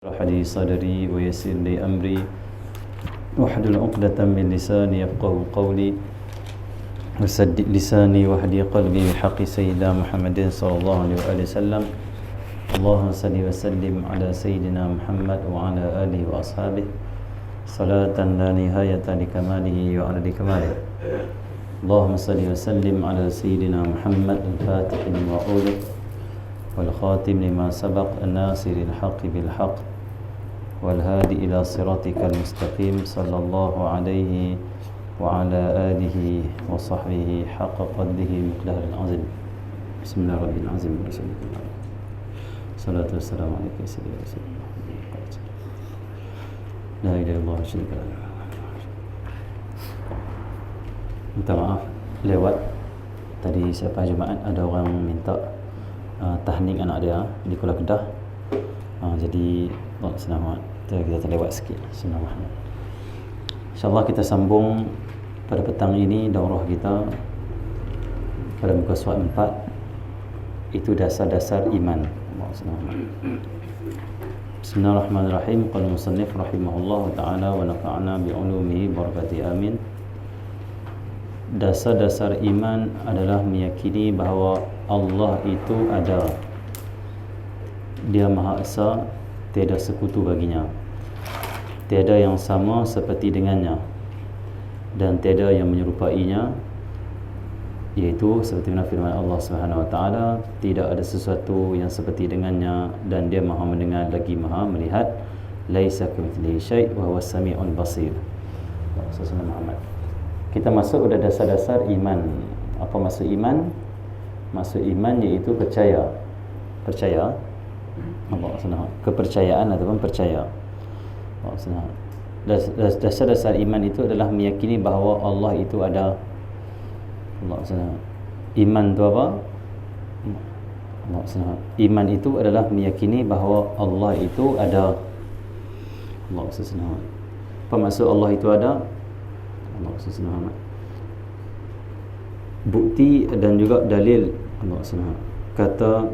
اشرح لي صدري ويسر لي أمري واحلل عقدة من لساني يفقهوا قولي وسدد لساني واهدي قلبي بحق سيدنا محمد صلى الله عليه وآله وسلم. اللهم صل وسلم على سيدنا محمد وعلى آله وأصحابه صلاة لا نهاية لكماله وعدد كماله. اللهم صل وسلم على سيدنا محمد الفاتح لما أغلق والخاتم لما سبق الناصر الحق بالحق والهادي إلى صراطك المستقيم صلى الله عليه وعلى آله وصحبه حق قدره مقدار العظيم. بسم الله الرحمن الرحيم. الصلاة والسلام عليك يا سيدي يا رسول الله. لا إله إلا الله شريك له. Minta maaf lewat tadi siapa Jumaat ada orang minta tahnik anak dia di Kuala Kedah. Jadi selamat, kita terlewat sikit. Bismillahirrahmanirrahim. InsyaAllah kita sambung pada petang ini daurah kita pada muka surat 4, itu dasar-dasar iman. Bismillahirrahmanirrahim. Qala musannif rahimahullah ta'ala wa nafa'ana bi'ulumihi barakati amin. Dasar-dasar iman adalah meyakini bahawa Allah itu ada. Dia Maha Esa, tiada sekutu baginya. Tiada yang sama seperti dengannya dan tiada yang menyerupainya, iaitu seperti mana firman Allah Subhanahu wa taala, tidak ada sesuatu yang seperti dengannya dan dia Maha mendengar lagi Maha melihat. Laisa kamitslihi syai' wa huwas sami'ul basir. Rasulullah Muhammad. Kita masuk pada dasar-dasar iman. Apa maksud iman? Maksud iman iaitu percaya. Percaya kepercayaan ataupun percaya. Dasar-dasar iman itu adalah meyakini bahawa Allah itu ada. Iman itu apa? Iman itu adalah meyakini bahawa Allah itu ada. Apa maksud Allah itu ada? Bukti dan juga dalil Allah kata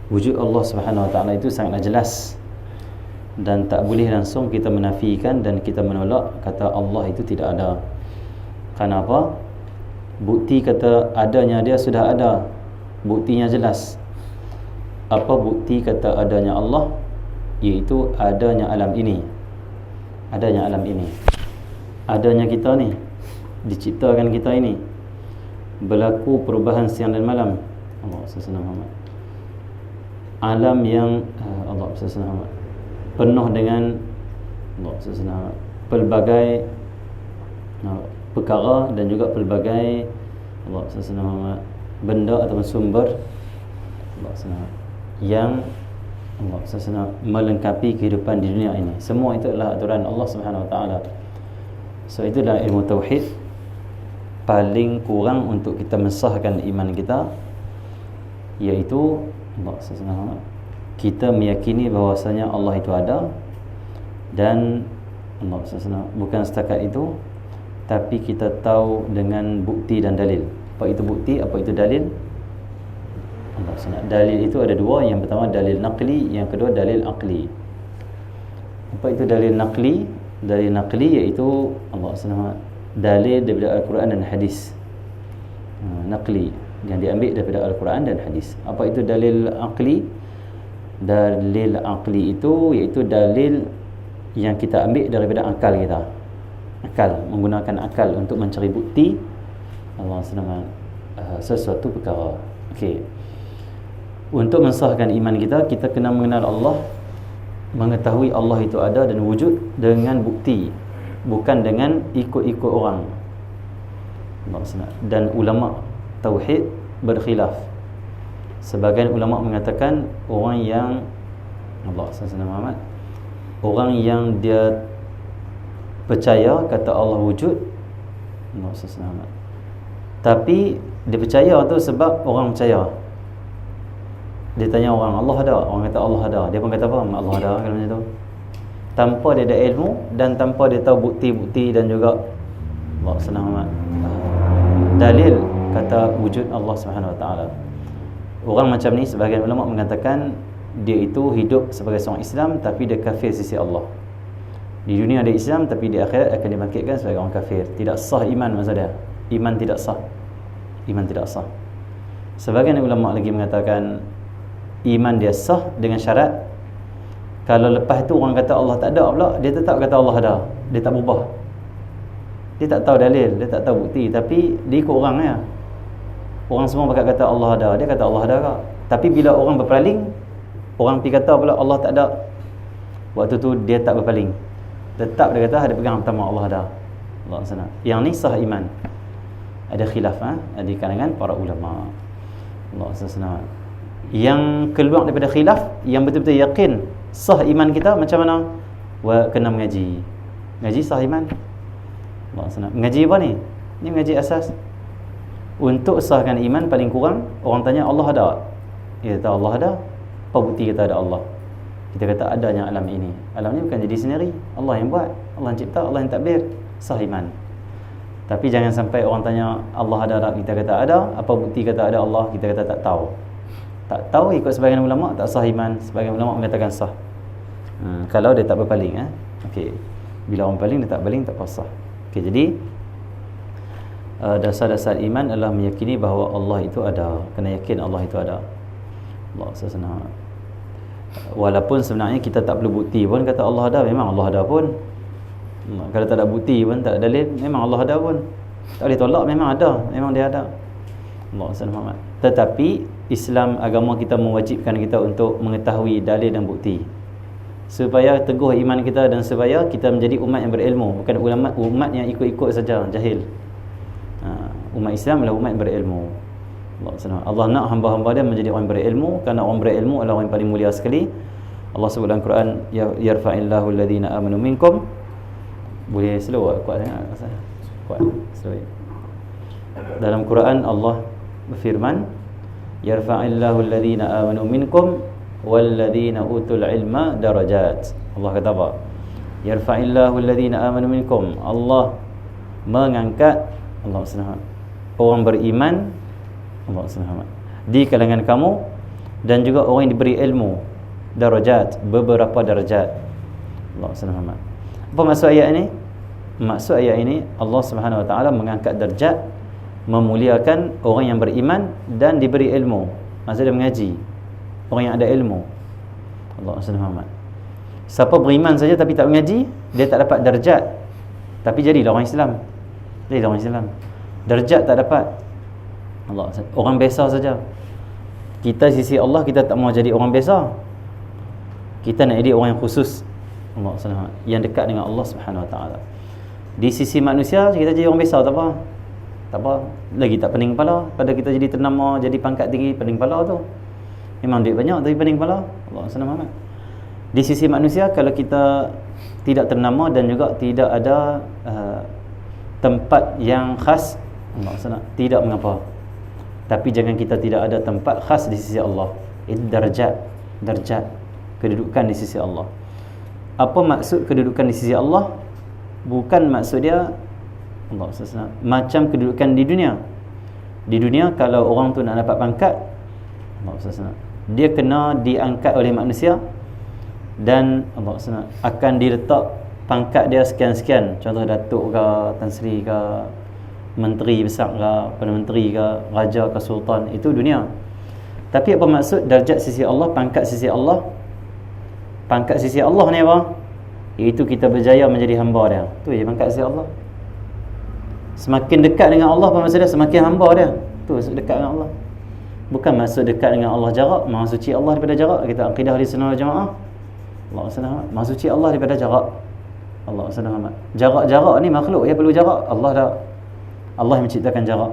wujud Allah Subhanahu wa taala itu sangatlah jelas dan tak boleh langsung kita menafikan dan kita menolak kata Allah itu tidak ada. Kenapa? Bukti kata adanya dia sudah ada, buktinya jelas. Apa bukti kata adanya Allah? Iaitu adanya alam ini. Adanya alam ini, adanya kita ni, diciptakan kita ini, berlaku perubahan siang dan malam. Allah Muhammad. Alam yang Allah Muhammad penuh dengan Allah pelbagai perkara dan juga pelbagai Allah Muhammad benda ataupun sumber Allah yang Allah melengkapi kehidupan di dunia ini. Semua itu adalah aturan Allah Subhanahu wa taala. So itu adalah ilmu tauhid paling kurang untuk kita mensahkan iman kita, iaitu kita meyakini bahawasanya Allah itu ada. Dan Allah bukan setakat itu, tapi kita tahu dengan bukti dan dalil. Apa itu bukti, apa itu dalil? Dalil itu ada dua. Yang pertama dalil naqli, yang kedua dalil aqli. Apa itu dalil naqli? Dalil naqli iaitu Allah SWT dalil daripada Al-Quran dan hadis. Naqli yang diambil daripada Al-Quran dan hadis. Apa itu dalil aqli? Dalil aqli itu iaitu dalil yang kita ambil daripada akal kita. Akal, menggunakan akal untuk mencari bukti Allah SWT sesuatu perkara. Okey. Untuk mensahkan iman kita, kita kena mengenal Allah, mengetahui Allah itu ada dan wujud dengan bukti, bukan dengan ikut-ikut orang. Dan ulama tauhid berkhilaf. Sebahagian ulama mengatakan orang yang Allah orang yang dia percaya kata Allah wujud, tapi dia percaya tu sebab orang percaya. Dia tanya orang, Allah ada? Orang kata Allah ada. Dia pun kata apa? Allah ada, kalau macam tu. Tanpa dia ada ilmu dan tanpa dia tahu bukti-bukti dan juga dalil kata wujud Allah Subhanahu wa taala. Orang macam ni sebahagian ulama mengatakan dia itu hidup sebagai seorang Islam tapi dia kafir sisi Allah. Di dunia dia Islam tapi di akhirat akan dibangkitkan sebagai orang kafir. Tidak sah iman maksud dia. Iman tidak sah. Iman tidak sah. Sebagian ulama lagi mengatakan iman dia sah dengan syarat kalau lepas tu orang kata Allah tak ada pula, dia tetap kata Allah ada. Dia tak berubah. Dia tak tahu dalil, dia tak tahu bukti, tapi dia ikut orang ya. Orang semua pakat kata Allah ada, dia kata Allah ada kak. Tapi bila orang berpaling, orang pergi kata pula Allah tak ada, waktu tu dia tak berpaling. Tetap dia kata ada pegang pertama Allah ada. Allah sana. Yang ni sah iman. Ada khilaf di kalangan para ulama. Allah sana. Yang keluar daripada khilaf, yang betul-betul yakin sah iman kita macam mana? Kena mengaji. Ngaji sah iman. Allah sana. Mengaji apa ni? Ni mengaji asas. Untuk sahkan iman paling kurang orang tanya Allah ada. Dia kata Allah ada. Apa bukti kita ada Allah? Kita kata adanya alam ini. Alam ini bukan jadi sendiri. Allah yang buat, Allah yang cipta, Allah yang takbir. Sah iman. Tapi jangan sampai orang tanya Allah ada tak, kita kata ada. Apa bukti kata ada Allah? Kita kata tak tahu. Tak tahu ikut sebagian ulama tak sah iman, sebagian ulama mengatakan sah. Kalau dia tak berpaling okey. Bila orang paling dia tak berpaling tak sah. Okey, jadi dasar-dasar iman adalah meyakini bahawa Allah itu ada. Kena yakin Allah itu ada. Allah senang. Walaupun sebenarnya kita tak perlu bukti pun kata Allah ada, memang Allah ada pun. Kalau tak ada bukti pun, tak ada dalil, memang Allah ada pun. Tak boleh tolak, memang ada, memang dia ada. Allah senang. Tetapi Islam agama kita mewajibkan kita untuk mengetahui dalil dan bukti supaya teguh iman kita dan supaya kita menjadi umat yang berilmu, bukan umat yang ikut-ikut saja, jahil. Umat Islam adalah umat yang berilmu. Allah nak hamba-hamba dia menjadi orang berilmu, kerana orang berilmu adalah orang yang paling mulia sekali. Allah sebut dalam Quran, yarfa'illahu alladhina amanu minkum. Boleh slow kuat sangat. Kuat slow. Dalam Quran Allah berfirman, yarfa'illahu alladhina amanu minkum walladhina utul ilma darajat. Allah kata apa? Yarfa'illahu alladhina amanu minkum. Allah mengangkat, Allah SWT, orang beriman, Allah SWT, di kalangan kamu, dan juga orang yang diberi ilmu, darajat, beberapa darajat. Allah SWT. Apa maksud ayat ini? Maksud ayat ini Allah Subhanahu Wa Taala mengangkat darjat, memuliakan orang yang beriman dan diberi ilmu. Maksudnya mengaji, orang yang ada ilmu. Allah SWT. Siapa beriman saja tapi tak mengaji, dia tak dapat darjat. Tapi jadilah orang Islam. Jadilah orang Islam. Darjat tak dapat. Allah, orang biasa saja. Kita sisi Allah, kita tak mau jadi orang biasa. Kita nak jadi orang yang khusus. Allah SWT, yang dekat dengan Allah Subhanahu Wa Taala. Di sisi manusia kita jadi orang biasa tak apa. Tak apa, lagi tak pening kepala. Pada kita jadi ternama, jadi pangkat tinggi, pening kepala tu. Memang duit banyak tapi pening kepala. Allah SWT. Di sisi manusia, kalau kita tidak ternama dan juga tidak ada tempat yang khas, Allah SWT, tidak mengapa. Tapi jangan kita tidak ada tempat khas di sisi Allah. Itu darjat, kedudukan di sisi Allah. Apa maksud kedudukan di sisi Allah? Bukan maksud dia Allah SWT macam kedudukan di dunia. Di dunia kalau orang tu nak dapat pangkat, Allah SWT, dia kena diangkat oleh manusia dan Allah SWT akan diletak pangkat dia sekian-sekian. Contoh datuk ke, Tan Sri ke, menteri besar ke, Perdana Menteri ke, raja ke, sultan. Itu dunia. Tapi apa maksud darjat sisi Allah, pangkat sisi Allah? Pangkat sisi Allah ni apa? Iaitu kita berjaya menjadi hamba dia. Tu je pangkat sisi Allah. Semakin dekat dengan Allah, apa maksud dia? Semakin hamba dia. Tu maksud dekat dengan Allah. Bukan maksud dekat dengan Allah jarak. Maha suci Allah daripada jarak. Kita akidah Ahlussunnah wal Jamaah. Allah SWT, maha suci Allah daripada jarak. Allah SWT. Jarak ni makhluk, dia perlu jarak. Allah dah, Allah yang menciptakan jarak.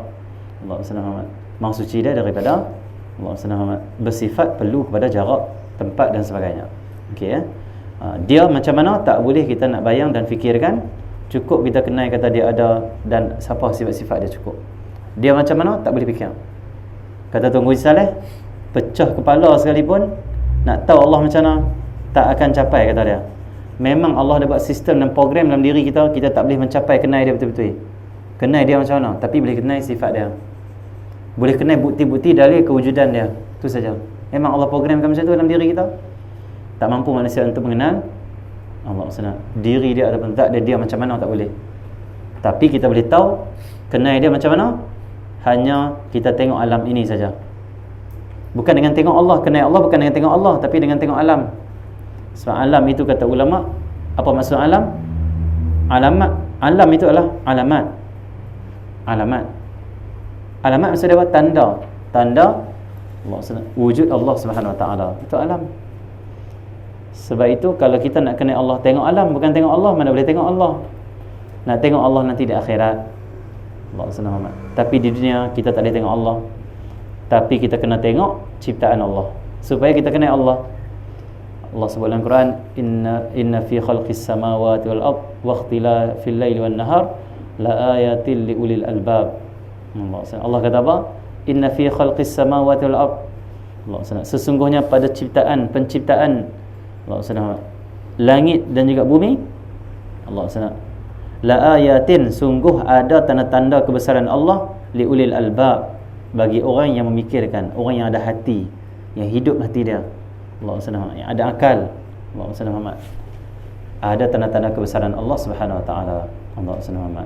Allah SWT. Maha suci dia daripada Allah SWT. Bersifat perlu kepada jarak, tempat dan sebagainya. Okey ya. Dia macam mana tak boleh kita nak bayang dan fikirkan. Cukup kita kenal kata dia ada dan siapa sifat-sifat dia cukup. Dia macam mana tak boleh fikir. Kata Tuan Guru Saleh, pecah kepala sekalipun nak tahu Allah macam mana tak akan capai, kata dia. Memang Allah ada buat sistem dan program dalam diri kita, kita tak boleh mencapai kenal dia betul-betul. Kenal dia macam mana, tapi boleh kenal sifat dia. Boleh kenal bukti-bukti dalil kewujudan dia. Itu saja. Memang Allah programkan macam tu dalam diri kita. Tak mampu manusia untuk mengenal Allah SWT. Diri dia ataupun zat dia macam mana tak boleh. Tapi kita boleh tahu kenal dia macam mana hanya kita tengok alam ini saja. Bukan dengan tengok Allah. Kenal Allah bukan dengan tengok Allah, tapi dengan tengok alam. Sebab alam itu kata ulama, apa maksud alam? Alamat. Alam itu adalah alamat. Alamat. Alamat maksud dia apa? Tanda. Tanda Allah, wujud Allah Subhanahu Wa Taala. Itu alam. Sebab itu kalau kita nak kenal Allah, tengok alam, bukan tengok Allah. Mana boleh tengok Allah? Nak tengok Allah nanti di akhirat. Allah SWT. Tapi di dunia kita tak boleh tengok Allah. Tapi kita kena tengok ciptaan Allah. Supaya kita kenal Allah. Allah sebut dalam Quran, inna fi khalqis samawati wal ard wa ikhtilafil laili wan nahar la ayatil li ulil albab. Allah kata apa? Inna fi khalqis samawati wal ard. Allah SWT. Sesungguhnya pada penciptaan Allah SWT, langit dan juga bumi, Allah SWT, la ayatin, sungguh ada tanda-tanda kebesaran Allah li ulil albab, bagi orang yang memikirkan, orang yang ada hati, yang hidup hati dia, Allah SWT, yang ada akal, Allah SWT. Ada tanda-tanda kebesaran Allah Subhanahu Wa Taala, Allah SWT.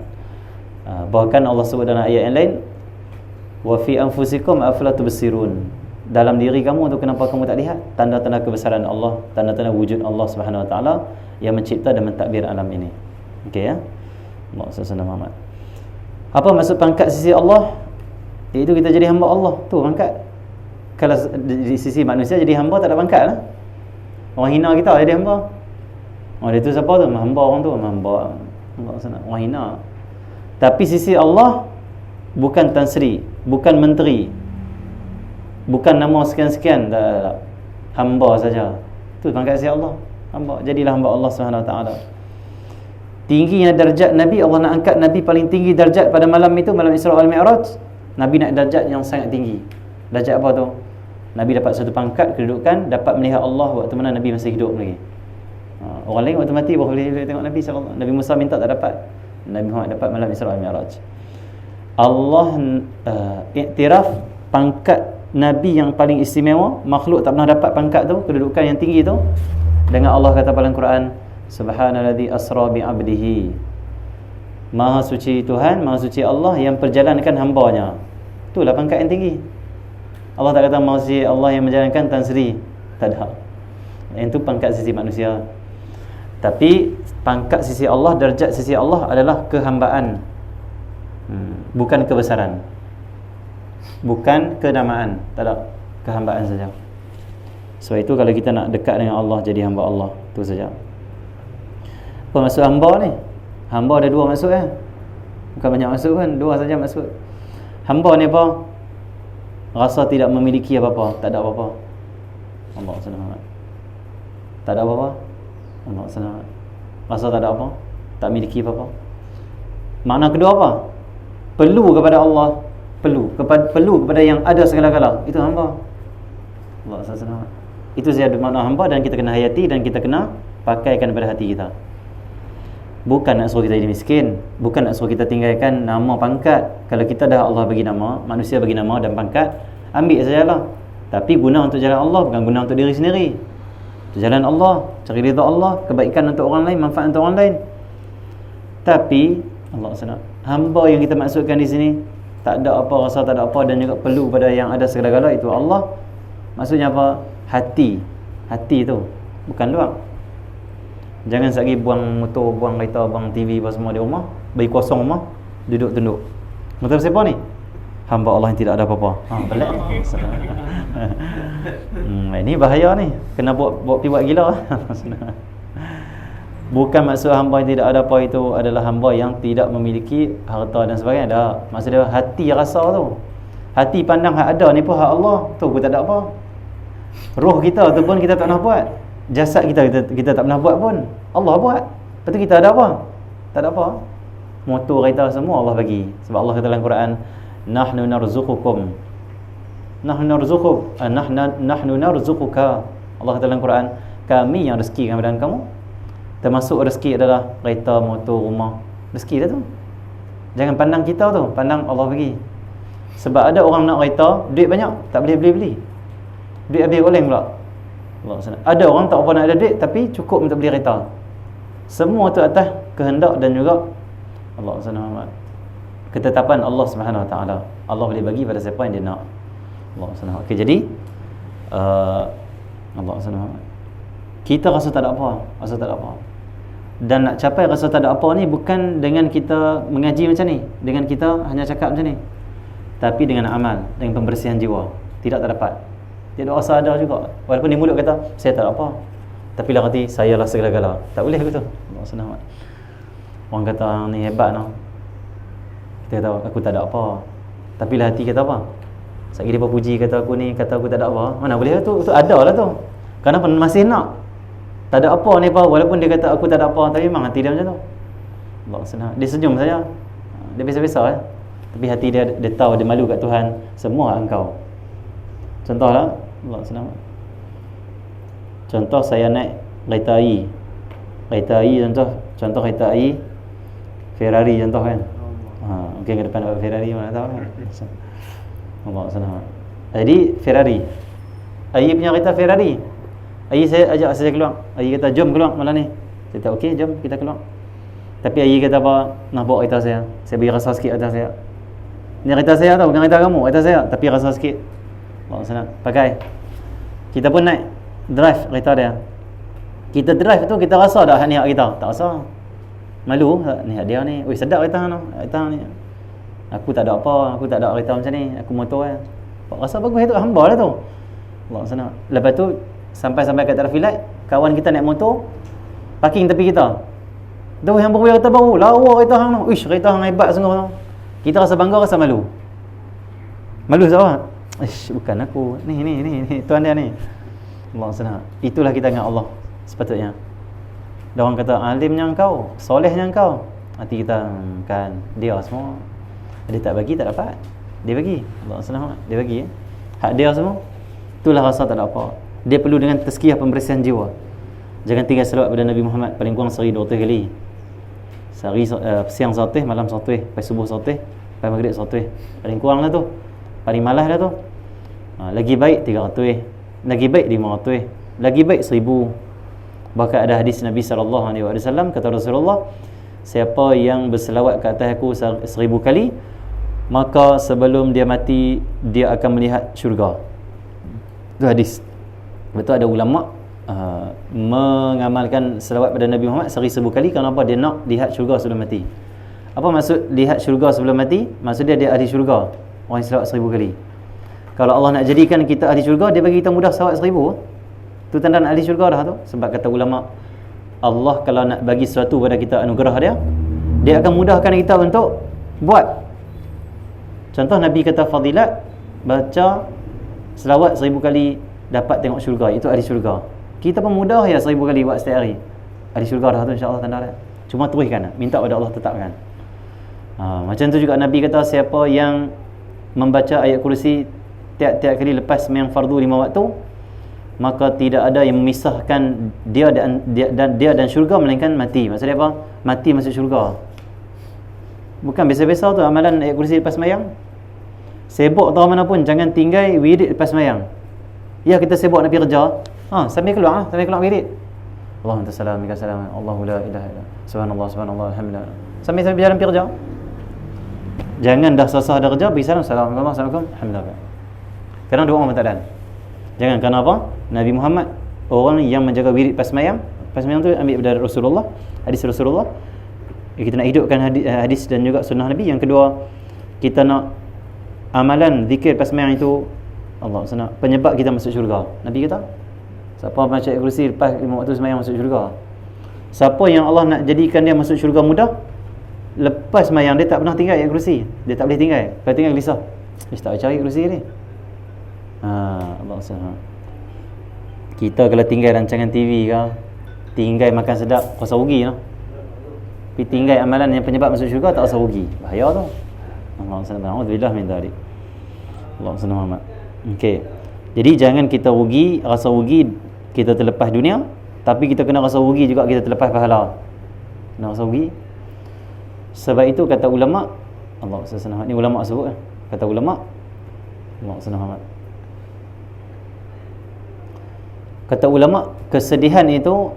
Bahkan Allah sebut dalam ayat yang lain, wa fi anfusikum afala tubsirun, dalam diri kamu tu kenapa kamu tak lihat tanda-tanda kebesaran Allah, tanda-tanda wujud Allah Subhanahu Wa Taala yang mencipta dan mentadbir alam ini. Okey ya. Allah SWT. Apa maksud pangkat sisi Allah? Iaitu kita jadi hamba Allah. Tu pangkat. Kalau di sisi manusia jadi hamba tak ada pangkat lah. Orang hina kita jadi hamba. Oh dia tu siapa tu? Hamba orang tu, hamba Allah SWT. Orang hina. Tapi sisi Allah bukan Tan Sri, bukan menteri, bukan nama sekian-sekian, tak. Hamba saja. Tu pangkat sisi Allah. Hamba. Jadilah hamba Allah Subhanahu Wa Taala. Tingginya darjat Nabi, Allah nak angkat Nabi paling tinggi darjat pada malam itu, malam Isra wal Mi'raj. Nabi nak darjat yang sangat tinggi. Darjat apa tu? Nabi dapat satu pangkat kedudukan, dapat melihat Allah waktu mana Nabi masih hidup lagi. Orang lain waktu mati baru boleh tengok Nabi sallallahu. Nabi Musa minta tak dapat. Nabi Muhammad dapat malam Isra wal Mi'raj. Allah iktiraf pangkat Nabi yang paling istimewa, makhluk tak pernah dapat pangkat tu, kedudukan yang tinggi tu, dengan Allah kata dalam Quran, Subhanalladzi asra bi 'abdihi. Maha suci Tuhan, maha suci Allah yang perjalankan hamba-Nya. Itulah pangkat yang tinggi. Allah tak kata maha suci Allah yang menjalankan Tan Sri. Tak ada. Yang tu pangkat sisi manusia. Tapi pangkat sisi Allah, darjat sisi Allah adalah kehambaan. Bukan kebesaran. Bukan kenamaan. Tak ada, kehambaan saja. Sebab itu kalau kita nak dekat dengan Allah, jadi hamba Allah, tu saja. Apa maksud hamba ni? Hamba ada dua maksud bukan banyak maksud pun, dua saja maksud. Hamba ni apa? Rasa tidak memiliki apa-apa, tak ada apa-apa. Allah SWT. Tak ada apa-apa. Allah SWT. Rasa tak ada apa, tak memiliki apa-apa. Makna kedua apa? Perlu kepada Allah, perlu kepada yang ada segala-gala. Itu hamba. Allah SWT. Itu saja makna hamba, dan kita kena hayati dan kita kena pakaikan pada hati kita. Bukan nak suruh kita jadi miskin, bukan nak suruh kita tinggalkan nama pangkat. Kalau kita dah Allah bagi nama, manusia bagi nama dan pangkat, ambil sajalah. Tapi guna untuk jalan Allah, bukan guna untuk diri sendiri. Untuk jalan Allah, cari ridha Allah, kebaikan untuk orang lain, manfaat untuk orang lain. Tapi Allah SWT, hamba yang kita maksudkan di sini tak ada apa, rasa tak ada apa, dan juga perlu pada yang ada segala-gala, itu Allah. Maksudnya apa? Hati. Hati tu, bukan luar. Jangan sekali buang motor, buang kereta, buang TV apa semua di rumah, bagi kosong rumah, duduk tunduk. Betul siapa ni? Hamba Allah yang tidak ada apa-apa. Belat. Ini bahaya ni. Kena buat gila. Bukan maksud hamba yang tidak ada apa itu adalah hamba yang tidak memiliki harta dan sebagainya. Dah. Maksud dia hati rasa tu. Hati pandang hak ada ni pun hak Allah. Tu pun tak ada apa. Roh kita tu pun kita tak pernah buat. Jasad kita tak pernah buat pun. Allah buat. Lepas tu kita ada apa? Tak ada apa. Motor kereta semua Allah bagi. Sebab Allah kata dalam Quran, nahnu narzuqukum. Nahnu narzuquka. Allah kata dalam Quran, kami yang rezekikan kepada kamu. Termasuk rezeki adalah kereta, motor, rumah. Rezeki dah tu. Jangan pandang kita tu, pandang Allah bagi. Sebab ada orang nak kereta, duit banyak, tak boleh beli. Duit habis oleh pula. Allah SWT. Ada orang tak apa nak ada duit tapi cukup untuk beli kereta. Semua tu atas kehendak dan juga Allah SWT, ketetapan Allah Subhanahu Wa Taala. Allah boleh bagi pada siapa yang dia nak. Allah SWT. Okey, jadi Allah SWT, kita rasa tak ada apa, rasa tak ada apa. Dan nak capai rasa tak ada apa ni bukan dengan kita mengaji macam ni, dengan kita hanya cakap macam ni, tapi dengan amal, dengan pembersihan jiwa. Tidak tak dapat. Dia rasa ada juga. Walaupun di mulut kata saya tak ada apa, tapi dalam hati saya lah segala-gala. Tak boleh begitu. Allah SWT. Orang kata ni hebat noh. Kita kata aku tak ada apa, tapi lah hati kata apa? Sekali dia puji kata aku ni, kata aku tak ada apa. Mana boleh tu? Itu ada lah tu. Kenapa masih nak? Tak ada apa ni apa, walaupun dia kata aku tak ada apa, tapi memang hati dia macam tu. Allah SWT. Dia senyum saja. Dia biasa-biasa tapi hati dia tahu dia malu kat Tuhan. Semua engkau. Contohlah Allah SWT. Contoh saya naik kereta air. Kereta air contoh kereta air Ferrari contoh kan. Mungkin ke depan dapat Ferrari mana tahu kan. Allah SWT. Jadi Ferrari. Air punya kereta Ferrari. Air saya ajak saya keluar. Air kata jom keluar malam ni. Saya kata okey jom kita keluar. Tapi Air kata apa? Nak bawa kereta saya. Saya beri rasa sikit kereta saya. Ni kereta saya tau, bukan kereta kamu, kereta saya. Tapi rasa sikit. Allah SWT. Pakai. Kita pun naik drive kereta dia. Kita drive tu kita rasa dah ni hak kita. Tak rasa. Malu ni hak dia ni. Oi sedap kereta tu. Kereta ni. Aku tak ada apa, aku tak ada kereta macam ni. Aku motor kan. Rasa bagus itu hamba lah tu. Allah SWT. Lepas tu sampai kat traffic light, kawan kita naik motor parking tepi kita. Tu yang baru kereta baru, lawa kereta hang tu. Uish, kereta hang hebat sungguh tu. Kita rasa bangga, rasa malu. Malu siapa? Ish, bukan aku. Ni tuan dia ni. Allah SWT. Itulah kita dengan Allah sepatutnya. Dia orang kata alimnya engkau, solehnya engkau. Hati kita kan dia semua. Dia tak bagi tak dapat. Dia bagi. Allah SWT. Dia bagi. Hak dia semua. Itulah rasa tak ada apa. Dia perlu dengan tazkiyah, pembersihan jiwa. Jangan tinggal selawat pada Nabi Muhammad paling kurang sehari 200 kali. Sehari siang 100, malam 100, lepas subuh 100, lepas maghrib 100. Paling kurang lah tu. Paling malas dah tu. Lagi baik 300, lagi baik 500, lagi baik 1000. Bahkan ada hadis Nabi SAW, kata Rasulullah, siapa yang berselawat ke atas aku 1000 kali, maka sebelum dia mati dia akan melihat syurga. Itu hadis. Betul, ada ulama mengamalkan selawat pada Nabi Muhammad sehari 1000 kali. Kenapa? Dia nak lihat syurga sebelum mati. Apa maksud lihat syurga sebelum mati? Maksudnya dia ahli syurga, orang yang selawat 1000 kali. Kalau Allah nak jadikan kita ahli syurga, dia bagi kita mudah selawat 1000. Itu tanda ahli syurga dah tu. Sebab kata ulama, Allah kalau nak bagi sesuatu pada kita, anugerah dia akan mudahkan kita untuk buat. Contoh Nabi kata fadilat, baca selawat 1000 kali dapat tengok syurga. Itu ahli syurga. Kita pun mudah ya 1000 kali buat setiap hari. Ahli syurga dah tu, insya-Allah tanda dia. Cuma teruskan, minta pada Allah tetapkan. Macam tu juga Nabi kata siapa yang membaca ayat kursi tiap-tiap kali lepas sembahyang fardu 5 waktu, maka tidak ada yang memisahkan dia dan syurga melainkan mati. Maksudnya apa? Mati masuk syurga. Bukan biasa-biasa tu amalan ayat kursi lepas sembahyang. Sibuk atau mana pun jangan tinggal wirid lepas sembahyang. Ya kita sibuk nak pergi kerja, sambil keluar wirid. Allahumma salam minka salam, Allahu la ilaha illa subhanallah subhanallah alhamdulillah. Sambil berjalan pergi kerja. Jangan dah selesai dah kerja bagi salam, assalamualaikum alhamdulillah. Kadang dua orang tak ada. Jangan, kerana apa? Nabi Muhammad orang yang menjaga wirid pas sembahyang. Pas sembahyang tu ambil dari Rasulullah, hadis Rasulullah. Kita nak hidupkan hadis dan juga sunnah Nabi. Yang kedua, kita nak amalan zikir pas sembahyang itu Allah SWT, penyebab kita masuk syurga. Nabi kata, siapa baca ayat kursi lepas 5 waktu sembahyang masuk syurga. Siapa yang Allah nak jadikan dia masuk syurga mudah, lepas sembahyang dia tak pernah tinggal ayat kursi. Dia tak boleh tinggal. Kalau tinggal gelisah, tak baca ayat kursi ni. Allah SWT. Kita kalau tinggal rancangan TV ke, tinggal makan sedap, rasa rugi lah. Tapi tinggal amalan yang penyebab masuk syurga tak rasa rugi. Bahaya tu. Allah SWT. Alhamdulillah min dzalik. Allah SWT. Okey. Jadi jangan kita rugi, rasa rugi kita terlepas dunia, tapi kita kena rasa rugi juga kita terlepas pahala. Kena rasa rugi. Sebab itu kata ulama, Allah SWT. Ni ulama sebut kan. Kata ulama, Allah SWT. Kata ulama, kesedihan itu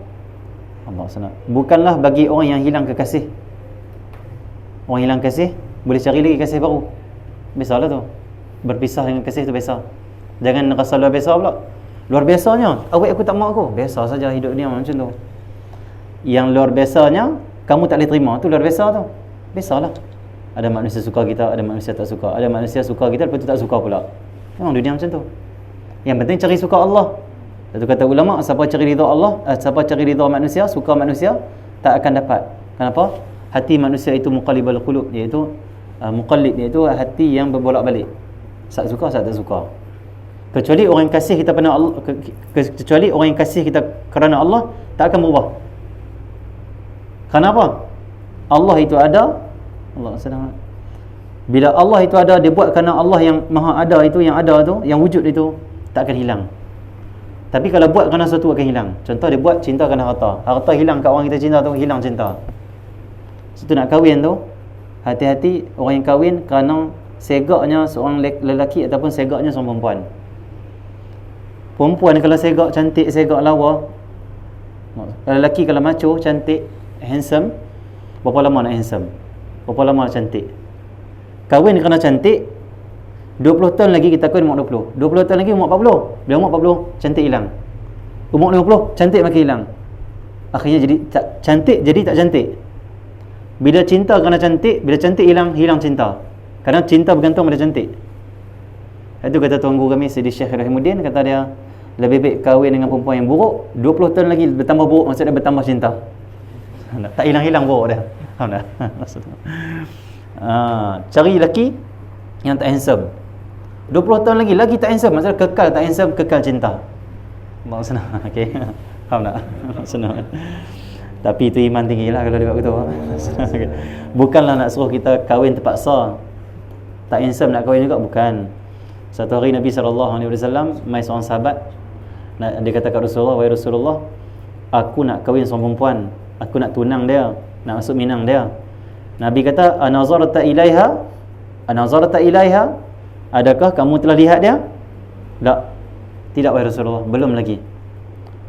Allah sana, bukanlah bagi orang yang hilang kekasih. Orang hilang kasih boleh cari lagi kasih baru. Biasalah tu. Berpisah dengan kasih tu biasa. Jangan rasa luar biasa pula. Luar biasanya, awak aku tak mahu aku. Biasa saja hidup dia macam tu. Yang luar biasanya, kamu tak boleh terima. Tu luar biasa tu. Biasalah. Ada manusia suka kita, ada manusia tak suka. Ada manusia suka kita, lepas tu tak suka pula. Memang dunia macam tu. Yang penting cari suka Allah. Itu kata ulama, siapa cari ridha Allah, siapa cari ridha manusia, suka manusia, tak akan dapat. Kenapa? Hati manusia itu muqallibal qulub, iaitu muqallid, iaitu hati yang berbolak-balik. Sat suka, sat tak suka. Kecuali orang yang kasih kita kerana Allah, kecuali orang yang kasih kita kerana Allah, tak akan berubah. Kenapa? Allah itu ada. Allah sedang. Bila Allah itu ada, dia buat kerana Allah yang maha ada itu, yang ada tu, yang wujud itu, tak akan hilang. Tapi kalau buat kerana sesuatu akan hilang. Contoh dia buat cinta kerana harta. Harta hilang kat orang kita cinta tu, hilang cinta. Situ nak kahwin tu, hati-hati orang yang kahwin kerana segaknya seorang lelaki ataupun segaknya seorang perempuan. Perempuan kalau segak cantik, segak lawa. Lelaki kalau macho, cantik, handsome, berapa lama nak handsome? Berapa lama nak cantik? Kahwin kerana cantik, 20 tahun lagi kita kahwin umur 20. 20 tahun lagi umur 40. Bila umur 40, cantik hilang. Umur 50, cantik makin hilang. Akhirnya jadi tak cantik, jadi tak cantik. Bila cinta kerana cantik, bila cantik hilang, hilang cinta. Kerana cinta bergantung pada cantik. Itu kata tuan guru kami Sidi Syekh Rahimuddin, kata dia, lebih baik kahwin dengan perempuan yang buruk, 20 tahun lagi bertambah buruk, maksudnya bertambah cinta. Tak hilang-hilang buruk dia. Faham tak? Cari lelaki yang tak handsome. 20 tahun lagi tak handsome, maksudnya kekal tak handsome, kekal cinta. Maksudnya, okey. Faham tak? Maksudnya. Tapi itu iman tinggi lah kalau dia buat begitu. Bukanlah nak suruh kita kahwin terpaksa. Tak handsome nak kahwin juga, bukan. Satu hari Nabi SAW mai seorang sahabat, dia kata kat Rasulullah, wahai Rasulullah, aku nak kahwin seorang perempuan, aku nak tunang dia, nak masuk minang dia. Nabi kata, anazarta ilaiha? Anazarta ilaiha? Adakah kamu telah lihat dia? Tak. Tidak, wahai Rasulullah, belum lagi.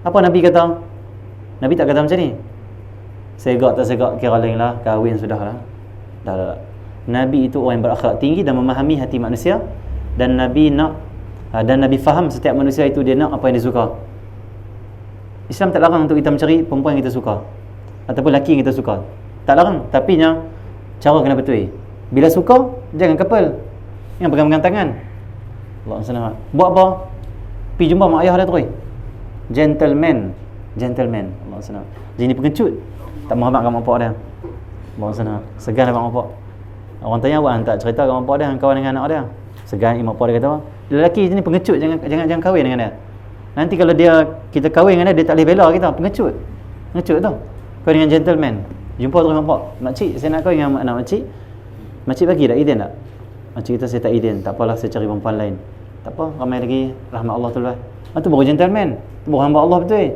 Apa Nabi kata? Nabi tak kata macam ni. Segak tak segak kira lain lah, kahwin sudah lah. Tak. Nabi itu orang yang berakhlak tinggi dan memahami hati manusia, dan Nabi nak, dan Nabi faham setiap manusia itu dia nak apa yang dia suka. Islam tak larang untuk kita mencari perempuan yang kita suka ataupun lelaki yang kita suka. Tak larang, tapi cara kena betul. Bila suka, jangan couple. Yang pegang-pegang tangan. Allah SWT. Buat apa? Pergi jumpa mak ayah dia terus. Gentleman. Allah SWT. Jadi pengecut. Tak mahu abang kat mak pak dia. Allah SWT. Segan abang mak pak. Orang tanya, awak tak cerita kat mak pak dia kawan dengan anak dia. Segan mak pak dia kata, lelaki ni pengecut, jangan kahwin dengan dia. Nanti kalau kita kahwin dengan dia tak boleh bela kita. Pengecut tu. Kau dengan gentleman. Jumpa terus mak pak. Makcik, saya nak kahwin dengan anak makcik. Makcik bagi tak izin tak? Makcik kita, saya tak izin. Tak apalah, saya cari perempuan lain. Tak apa, ramai lagi. Rahmat Allah tu lah. Itu baru gentleman. Itu baru hamba Allah betul.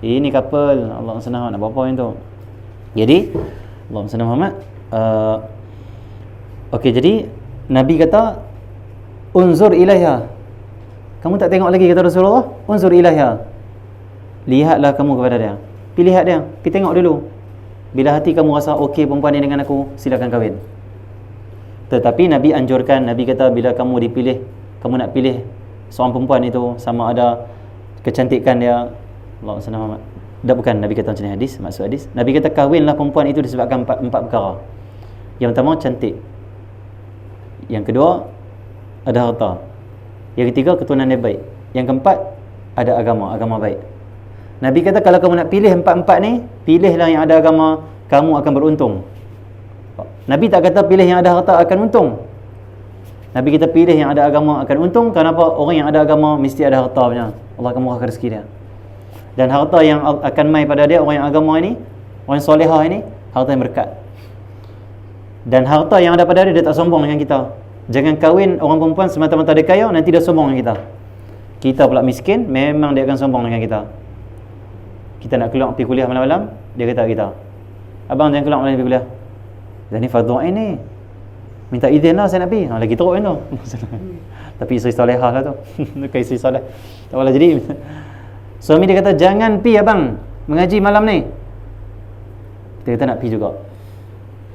Ini couple. Allah SWT nak buat apa yang tu. Jadi Allah SWT Muhammad, okey, jadi Nabi kata, unzur ilaiha. Kamu tak tengok lagi, kata Rasulullah. Unzur ilaiha. Lihatlah kamu kepada dia. Pilih lihat dia. Kita tengok dulu. Bila hati kamu rasa okey perempuan ni dengan aku, silakan kahwin. Tetapi Nabi anjurkan, Nabi kata bila kamu dipilih, kamu nak pilih seorang perempuan itu, sama ada kecantikan dia, Allah SWT. Tak, bukan Nabi kata macam ni hadis, maksud hadis. Nabi kata kahwinlah perempuan itu disebabkan empat perkara. Yang pertama, cantik. Yang kedua, ada harta. Yang ketiga, keturunan dia baik. Yang keempat, ada agama baik. Nabi kata kalau kamu nak pilih empat-empat ni, pilihlah yang ada agama, kamu akan beruntung. Nabi tak kata pilih yang ada harta akan untung. Nabi kita pilih yang ada agama akan untung. Kenapa? Orang yang ada agama mesti ada harta punya. Allah akan murahkan rezeki dia. Dan harta yang akan mai pada dia, orang yang agama ini, orang yang solehah ini, harta yang berkat. Dan harta yang ada pada dia tak sombong dengan kita. Jangan kahwin orang perempuan semata-mata dia kaya, nanti dia sombong dengan kita. Kita pula miskin, memang dia akan sombong dengan kita. Kita nak keluar pergi kuliah malam-malam, dia kata kita, abang jangan keluar malam pergi kuliah. Dan ni fardu ain ni. Minta izin lah saya nak pergi. Lagi teruk kan tu. Tapi isteri solehah lah tu. Bukan isteri soleh. Tak apalah, jadi Suami dia kata, jangan pi abang mengaji malam ni. Kita kata nak pi juga.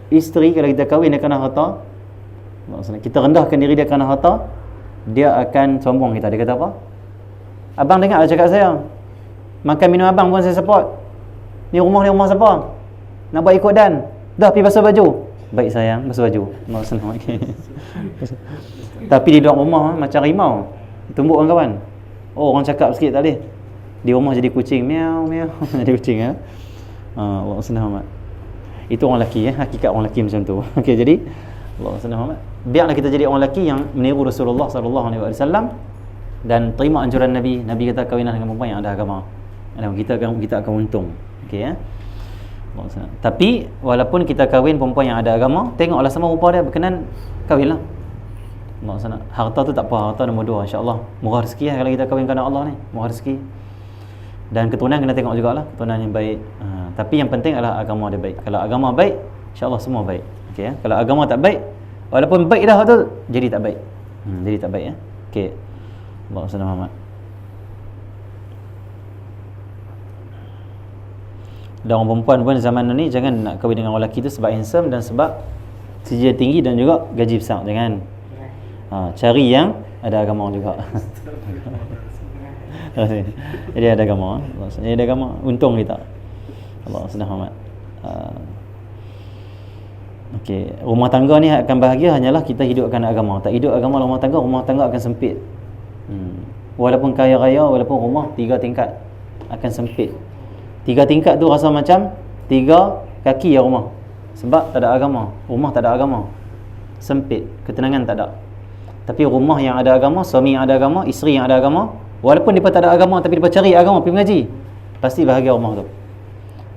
Isteri kalau kita kahwin dia kerana harta, maksudnya kita rendahkan diri dia kerana harta, dia akan sombong kita. Dia kata apa? Abang dengar cakap saya, makan minum abang pun saya support. Ni rumah siapa? Nak buat ikut dan. Dah pergi basuh baju. Baik sayang, basuh baju. Maksudnya okay. Tapi di dalam rumah macam rimau, tumbuk kawan-kawan. Oh, orang cakap sikit tak boleh. Di rumah jadi kucing, miau miau. Jadi kucing ya. Allah senang amat. Itu orang lelaki hakikat orang lelaki macam tu. Okey, jadi Allah senang amat. Biarlah kita jadi orang lelaki yang meniru Rasulullah sallallahu alaihi wasallam dan terima anjuran Nabi. Nabi kata kahwinlah dengan perempuan yang ada agama. Dan kita akan untung. Okey ya. Tapi walaupun kita kahwin perempuan yang ada agama, tengoklah sama rupa dia berkenan, kahwinlah. Maksudnya harta tu tak apa, harta nombor 2 insya-Allah. Murah rezeki kalau kita kahwin kerana Allah ni, murah rezeki. Dan keturunan kena tengok jugalah, keturunan yang baik. Tapi yang penting adalah agama dia baik. Kalau agama baik, insya-Allah semua baik. Okey ya. Kalau agama tak baik, walaupun baik dah tu, jadi tak baik. Jadi tak baik ya. Okey. Allah Subhanahu. Dan orang perempuan pun zaman ni jangan nak kahwin dengan orang lelaki tu sebab handsome dan sebab sijil tinggi dan juga gaji besar. Jangan. Cari yang ada agama juga. Jadi ada agama. Jadi ada agama, untung kita. Allah Subhanahu. Okey, rumah tangga ni akan bahagia hanyalah kita hidupkan agama. Tak hidup agama rumah tangga akan sempit. Walaupun kaya raya, walaupun rumah 3 tingkat akan sempit. 3 tingkat tu rasa macam 3 kaki ya rumah. Sebab tak ada agama. Rumah tak ada agama. Sempit, ketenangan tak ada. Tapi rumah yang ada agama, suami yang ada agama, isteri yang ada agama, walaupun dia tak ada agama tapi dia cari agama, pergi mengaji, pasti bahagia rumah tu.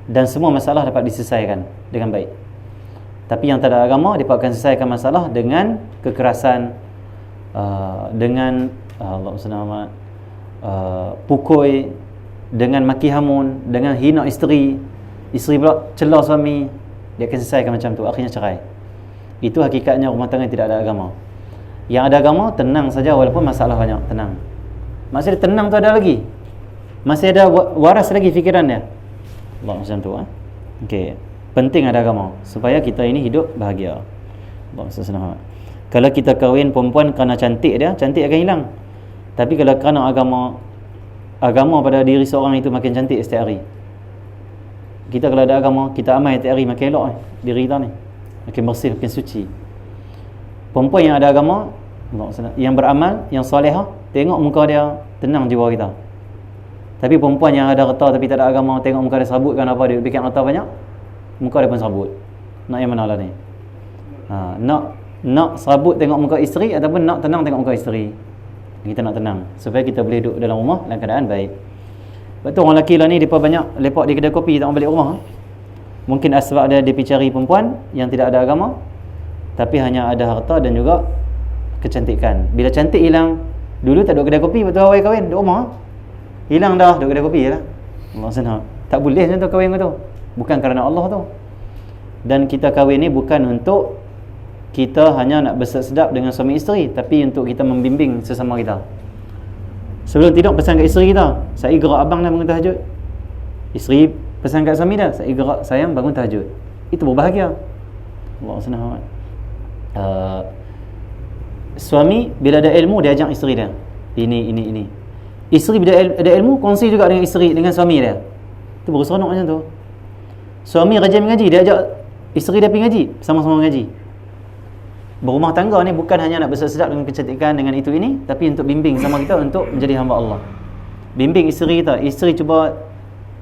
Dan semua masalah dapat diselesaikan dengan baik. Tapi yang tak ada agama, dia akan selesaikan masalah dengan kekerasan, dengan Allah SWT, pukul, dengan maki hamun, dengan hina isteri pula celah suami, dia akan selesaikan macam tu, akhirnya cerai. Itu hakikatnya rumah tangga yang tidak ada agama. Yang ada agama tenang saja walaupun masalah banyak, tenang. Maksudnya tenang tu ada lagi, masih ada waras lagi fikiran dia. Allah macam tu Okey, penting ada agama supaya kita ini hidup bahagia. Allah SWT. Kalau kita kahwin perempuan kerana cantik dia, cantik akan hilang. Tapi kalau kerana agama pada diri seorang itu makin cantik setiap hari. Kita kalau ada agama, kita amal setiap hari makin elok diri kita ni, makin bersih, makin suci. Perempuan yang ada agama, yang beramal, yang solehah, tengok muka dia tenang jiwa kita. Tapi perempuan yang ada harta tapi tak ada agama, tengok muka dia serabut kan apa, dia bikin harta banyak, muka dia pun serabut. Nak yang mana lah ni? Nak serabut tengok muka isteri ataupun nak tenang tengok muka isteri? Kita nak tenang supaya kita boleh duduk dalam rumah dalam keadaan baik. Betul orang lelaki lah ni, mereka banyak lepak di kedai kopi, tak balik rumah. Mungkin sebab dia pergi cari perempuan yang tidak ada agama tapi hanya ada harta dan juga kecantikan. Bila cantik hilang, dulu tak duduk kedai kopi, betul awal kahwin duduk rumah, hilang dah, duduk kedai kopi je lah. Maksudnya tak boleh macam tu kahwin tu, bukan kerana Allah tu. Dan kita kahwin ni bukan untuk kita hanya nak bersedap dengan suami isteri, tapi untuk kita membimbing sesama kita. Sebelum tidur pesan kat isteri kita, saya gerak abang dah bangun tahajud. Isteri pesan kat suami dah, saya gerak sayang bangun tahajud. Itu berbahagia. Allah SWT. Suami bila ada ilmu dia ajak isteri dia, ini. Isteri bila ada ilmu kongsi juga dengan isteri, dengan suami dia. Itu baru seronok macam tu. Suami rajin mengaji, dia ajak isteri dia pergi ngaji, sama-sama mengaji. Berumah tangga ni bukan hanya nak bersedap dengan kecantikan dengan itu ini, tapi untuk bimbing sama kita untuk menjadi hamba Allah. Bimbing isteri kita, isteri cuba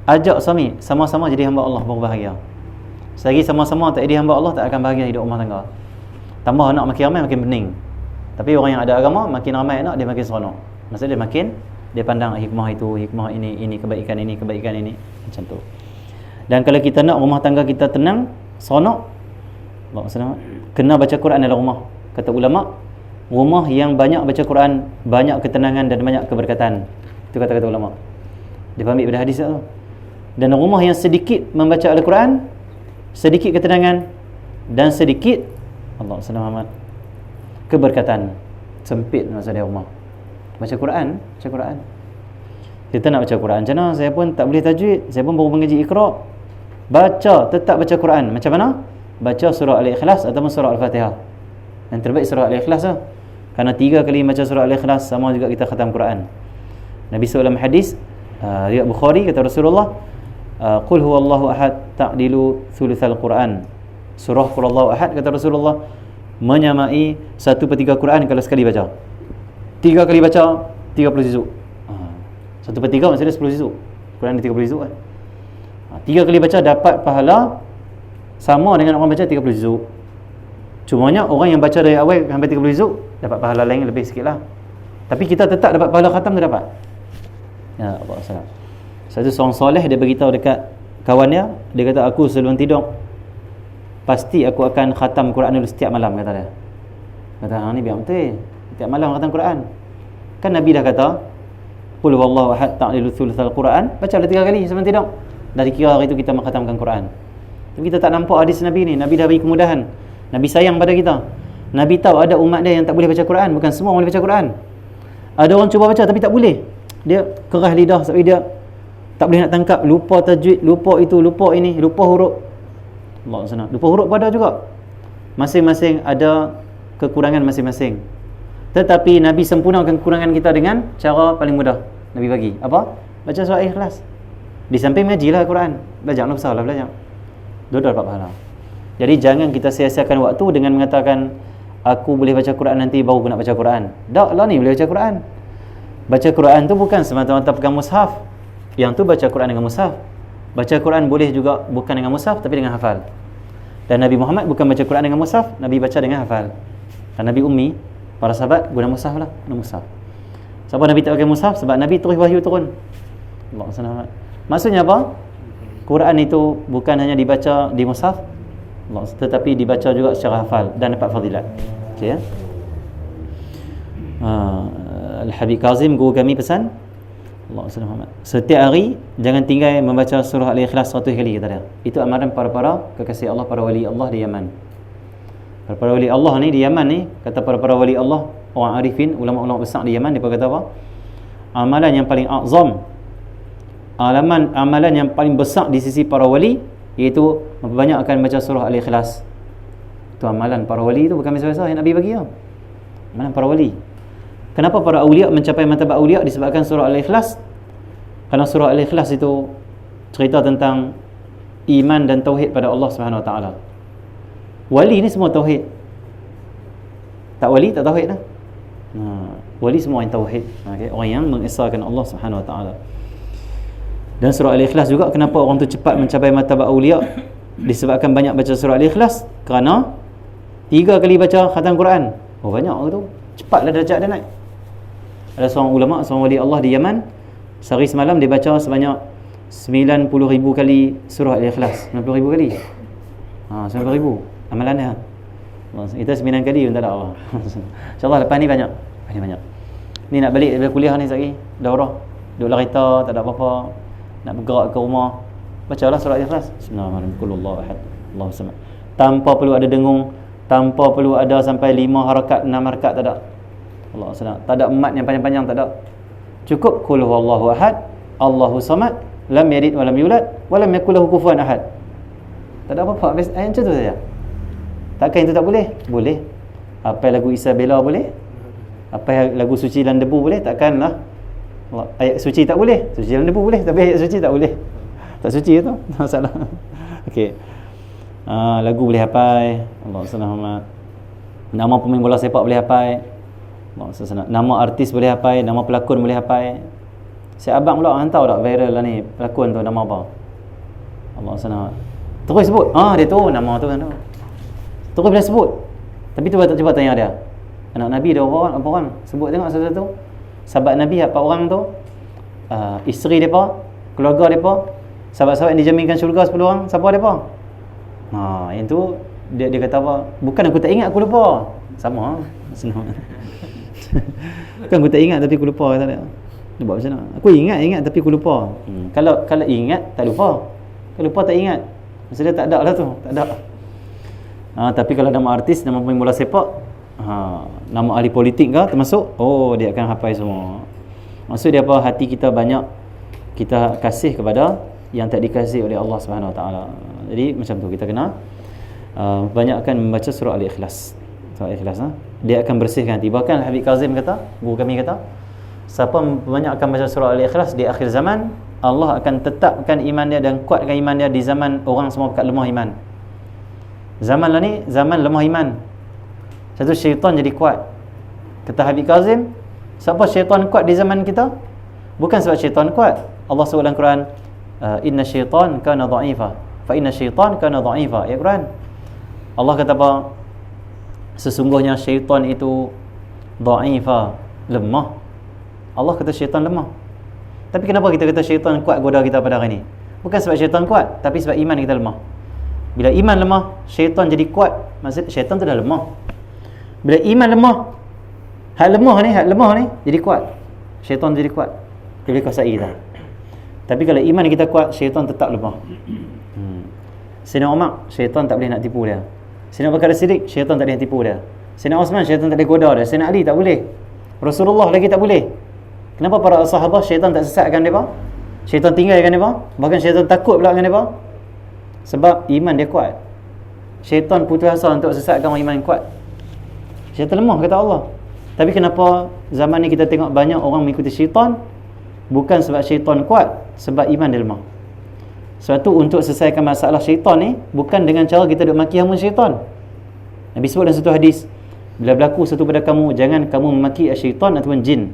ajak suami sama-sama jadi hamba Allah, baru bahagia. Selagi sama-sama tak jadi hamba Allah, tak akan bahagia hidup rumah tangga. Tambah anak makin ramai makin bening. Tapi orang yang ada agama makin ramai anak, dia makin seronok. Maksudnya dia makin, dia pandang hikmah itu, hikmah ini kebaikan ini macam tu. Dan kalau kita nak rumah tangga kita tenang, seronok, maksudnya kena baca Quran dalam rumah. Kata ulama, rumah yang banyak baca Quran, banyak ketenangan dan banyak keberkatan. Itu kata-kata ulama. Dia ambil pada hadis tu. Dan rumah yang sedikit membaca Al-Quran, sedikit ketenangan dan sedikit Allah SWT keberkatan. Sempit maksud dia rumah. Baca Quran. Kita nak baca Quran. Macam mana? Saya pun tak boleh tajwid. Saya pun baru mengaji Iqra. Baca, tetap baca Quran. Macam mana? Baca surah Al-Ikhlas ataupun surah Al-Fatihah. Yang terbaik surah Al-Ikhlas lah. Kerana 3 kali baca surah Al-Ikhlas sama juga kita khatam Quran. Nabi SAW hadis riwayat Bukhari, kata Rasulullah, qul huwallahu ahad ta'dilu thulutsal Quran. Surah qul huwallahu ahad, kata Rasulullah, menyamai 1/3 Quran kalau sekali baca. 3 kali baca 30 juzuk. 1/3 maksudnya 10 juzuk. Quran ada 30 juzuk kan. 3 kali baca dapat pahala sama dengan orang baca 30 juzuk. Cumanya orang yang baca dari awal sampai 30 juzuk dapat pahala lain lebih sikit lah. Tapi kita tetap dapat pahala khatam tu dapat. Ya, Allah SWT. Satu seorang soleh dia beritahu dekat kawan dia kata, aku sebelum tidur pasti aku akan khatam Quran dulu setiap malam, kata dia. Kata, ni biar betul. Setiap malam khatam Quran. Kan Nabi dah kata, qul huwallahu ahad ta'dilu thulutsal Quran, baca 3 kali sebelum tidur. Dari kira hari itu kita mengkhatamkan Quran. Tapi kita tak nampak hadis Nabi ni. Nabi dah bagi kemudahan. Nabi sayang pada kita. Nabi tahu ada umat dia yang tak boleh baca Quran. Bukan semua boleh baca Quran. Ada orang cuba baca tapi tak boleh. Dia kerah lidah sebab dia tak boleh nak tangkap, lupa tajwid, lupa itu, lupa ini, lupa huruf. Allah sana. Lupa huruf pada juga. Masing-masing ada kekurangan masing-masing. Tetapi Nabi sempurnakan kekurangan kita dengan cara paling mudah. Nabi bagi apa? Baca surah Ikhlas. Di samping mengajilah Quran. Belajar, tak besarlah belajar. Dua-dua dapat pahala. Jadi jangan kita sia-siakan waktu dengan mengatakan, aku boleh baca Quran nanti baru aku nak baca Quran. Tak lah, ni boleh baca Quran. Baca Quran tu bukan semata-mata pegang mushaf. Yang tu baca Quran dengan mushaf. Baca Quran boleh juga bukan dengan mushaf tapi dengan hafal. Dan Nabi Muhammad bukan baca Quran dengan mushaf, Nabi baca dengan hafal. Dan Nabi Ummi, para sahabat guna mushaf lah, guna mushaf. Sebab Nabi tak pakai mushaf? Sebab Nabi terus wahyu turun. Allah SWT. Maksudnya apa? Quran itu bukan hanya dibaca di mushaf, tetapi dibaca juga secara hafal dan dapat fadilat. Okey ya. Al-Habib Kazim guru kami pesan, Allah SWT, setiap hari jangan tinggal membaca surah Al-Ikhlas 100 kali, kata dia. Itu amaran para kekasih Allah, para wali Allah di Yaman. Para wali Allah ni di Yaman ni, kata para wali Allah, orang arifin, ulama-ulama besar di Yaman, dia kata apa? Amalan yang paling azam, amalan yang paling besar di sisi para wali, iaitu memperbanyakkan baca surah Al-Ikhlas. Itu amalan para wali, itu bukan biasa-biasa yang Nabi bagi tau. Amalan para wali. Kenapa para awliya mencapai martabat awliya? Disebabkan surah Al-Ikhlas. Kerana surah Al-Ikhlas itu cerita tentang iman dan tauhid pada Allah Subhanahu Wa Taala. Wali ni semua tauhid. Tak wali tak tauhid lah. Wali semua yang tauhid. Okay? Orang yang mengesahkan Allah Subhanahu Wa Taala. Dan surah Al-Ikhlas juga, kenapa orang tu cepat mencapai martabat awliya? Disebabkan banyak baca surah Al-Ikhlas. Kerana 3 kali baca khatam Quran. Oh, banyak orang tu. Cepatlah darjat dia naik. Ada seorang ulama, seorang wali Allah di Yaman, sehari semalam dia baca sebanyak 90,000 kali surah Al-Ikhlas. 90,000 kali. 90,000 amalan dia. Kita 9 kali pun tak ada Allah. InsyaAllah lepas ni banyak. Ni nak balik dari kuliah ni sekali, daurah, duduk dalam kereta, tak ada apa-apa, nak bergerak ke rumah, bacalah surah Al-Ikhlas. Bismillahirrahmanirrahim. Allahu samad. Tanpa perlu ada dengung, tanpa perlu ada sampai 5 harakat, 6 harakat, tak ada. Allah SWT. Tak ada mat yang panjang-panjang, tak ada. Cukup qul huwallahu ahad, Allahu samad, lam yalid wa lam yulad wa lam yakul lahu kufuwan ahad. Tak ada apa-apa, ayat macam tu saja. Takkan itu tak boleh? Boleh. Apa lagu Isabella boleh? Apa lagu suci dan debu boleh? Takkanlah ayat suci tak boleh. Suci dan debu boleh, tapi ayat suci tak boleh. Tak suci itu, masalah. Okey. Lagu boleh hafal. Allah SWT. Nama pemain bola sepak boleh hafal. Allah SWT. Nama artis boleh hafal, nama pelakon boleh hafal. Si abang pula hantar tak viral lah ni, pelakon tu nama apa? Allah SWT. Terus sebut. Dia tu nama tu kan tu. Terus boleh sebut. Tapi tu cuba tanya dia. Anak Nabi dia apa orang? Sebut tengok satu-satu. Sahabat Nabi apa orang tu? Isteri depa, keluarga depa, sahabat-sahabat yang dijaminkan syurga 10 orang, siapa depa? Yang tu dia kata apa? Bukan aku tak ingat, aku lupa. Sama. Senang. Bukan aku tak ingat tapi aku lupa, kata dia. Dia buat macam mana? Aku ingat tapi aku lupa. Kalau ingat tak lupa. Kalau lupa tak ingat. Maksudnya tak ada lah tu, tak ada. Tapi kalau nama artis, nama pemain bola sepak, nama ahli politik ke termasuk, dia akan hafal semua. Maksud dia apa? Hati kita banyak kita kasih kepada yang tak dikasihi oleh Allah Subhanahu Wa Taala. Jadi macam tu kita kena banyakkan membaca surah Al-Ikhlas. Surah Al-Ikhlas dia akan bersihkan hati. Bahkan Habib Kazim kata, guru kami kata, siapa banyakkan baca surah Al-Ikhlas di akhir zaman, Allah akan tetapkan iman dia dan kuatkan iman dia di zaman orang semua pekat lemah iman. Zaman lah ni zaman lemah iman. Satu syaitan jadi kuat. Kata Habib Kazim, siapa syaitan kuat di zaman kita? Bukan sebab syaitan kuat. Allah sebut dalam Quran, inna syaitan kana dha'ifa fa inna syaitan kana dha'ifa. Ya Quran. Allah kata apa? Sesungguhnya syaitan itu dha'ifa, lemah. Allah kata syaitan lemah. Tapi kenapa kita kata syaitan kuat goda kita pada hari ini? Bukan sebab syaitan kuat, tapi sebab iman kita lemah. Bila iman lemah, syaitan jadi kuat. Maksud syaitan tu dah lemah. Bila iman lemah, hak lemah ni jadi kuat. Syaitan jadi kuat. Dia boleh kuasai kita. Tapi kalau iman kita kuat, syaitan tetap lemah. Sayyidina Umar, syaitan tak boleh nak tipu dia. Sayyidina Abu Bakar As-Siddiq, syaitan tak boleh nak tipu dia. Sayyidina Osman, syaitan tak boleh goda dia. Sayyidina Ali tak boleh. Rasulullah lagi tak boleh. Kenapa para sahabat syaitan tak sesatkan mereka? Syaitan tinggalkan mereka? Bahkan syaitan takut pula dengan mereka? Sebab iman dia kuat. Syaitan putus asa untuk sesatkan orang iman kuat. Syaitan lemah kata Allah. Tapi kenapa zaman ni kita tengok banyak orang mengikuti syaitan? Bukan sebab syaitan kuat, sebab iman dia lemah. Sebab tu untuk selesaikan masalah syaitan ni, bukan dengan cara kita duk maki hamun syaitan. Nabi sebut dalam satu hadis, bila berlaku satu pada kamu, jangan kamu memaki syaitan ataupun jin.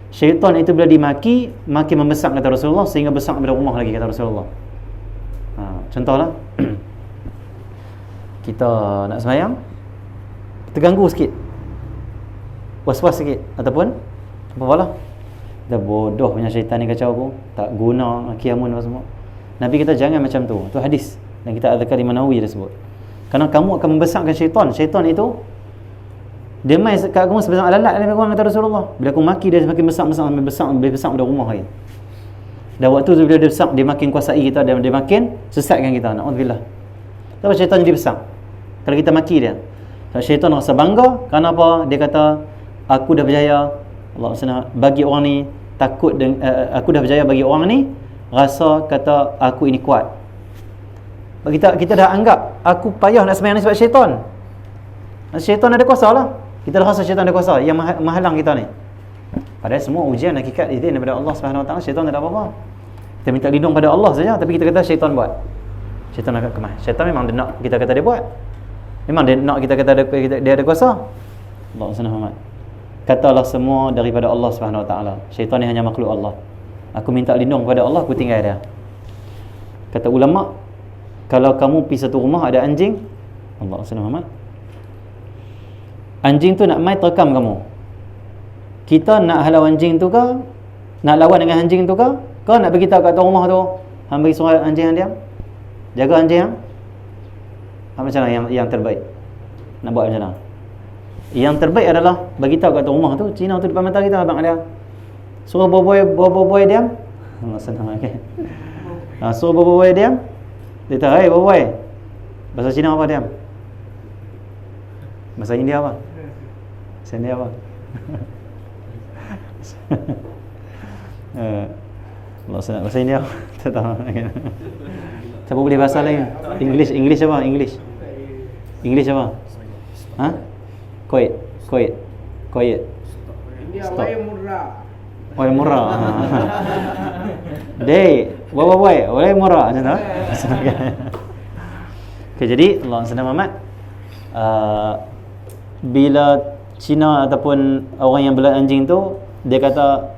Syaitan itu bila dimaki, makin membesar kata Rasulullah, sehingga besar daripada rumah lagi kata Rasulullah. Contohlah, kita nak sembahyang, terganggu sikit, was-was sikit, ataupun apalah, dah bodoh punya syaitan ni kacau aku, tak guna kiamun apa semua. Nabi kata jangan macam tu. Tu hadis dan kita Al-Zakari Manawi dia sebut. Kerana kamu akan membesarkan syaitan. Syaitan itu dia main kat kamu sebesar lalat lebih kurang kata Rasulullah. Bila aku maki dia semakin besar pada rumah lagi. Dan waktu tu bila dia besar, dia makin kuasai kita dan dia makin sesatkan kita. Na'udzubillah. Sebab syaitan jadi besar kalau kita maki dia. Sebab syaitan rasa bangga kerana apa? Dia kata aku dah berjaya. Allah SWT bagi orang ni takut aku dah berjaya bagi orang ni rasa kata aku ini kuat. Kita dah anggap aku payah nak sembahyang ni sebab syaitan. Syaitan ada kuasa lah. Kita dah rasa syaitan ada kuasa yang menghalang kita ni. Padahal semua ujian hakikat izin daripada Allah Subhanahu Wa Taala. Syaitan tak ada apa-apa. Kita minta lindung pada Allah saja, tapi kita kata syaitan buat. Syaitan nak kemas. Syaitan memang dia nak kita kata dia buat. Memang dia nak kita kata dia ada kuasa. Allah SWT katalah semua daripada Allah Subhanahu Wa Taala. Syaitan ni hanya makhluk Allah. Aku minta lindung kepada Allah, aku tinggal dia. Kata ulama, kalau kamu pergi satu rumah ada anjing, Allah SWT, anjing tu nak mai terkam kamu. Kita nak halau anjing tu ke? Nak lawan dengan anjing tu ke? Kau nak pergi tahu kat rumah tu, hang bagi suruh anjing yang diam? Jaga anjing hang? Macam mana yang terbaik? Nak buat macam mana? Yang terbaik adalah bagi tahu kat rumah tu, Cina tu depan mata kita, abang ada. Suruh boy diam. Allah senang okey. Suruh boy diam. Dia kata, "Hey boy." Bahasa Cina apa diam? Bahasa India apa? Bahasa India apa? Allah senang bahasa India. Tak tahu. Siapa boleh bahasa lain? English apa? English apa? Ha? Quiet. India Wai murah. Dei, wai murah macam tu. Okay, jadi Allah SWT Muhammad bila Cina ataupun orang yang bela anjing tu, dia kata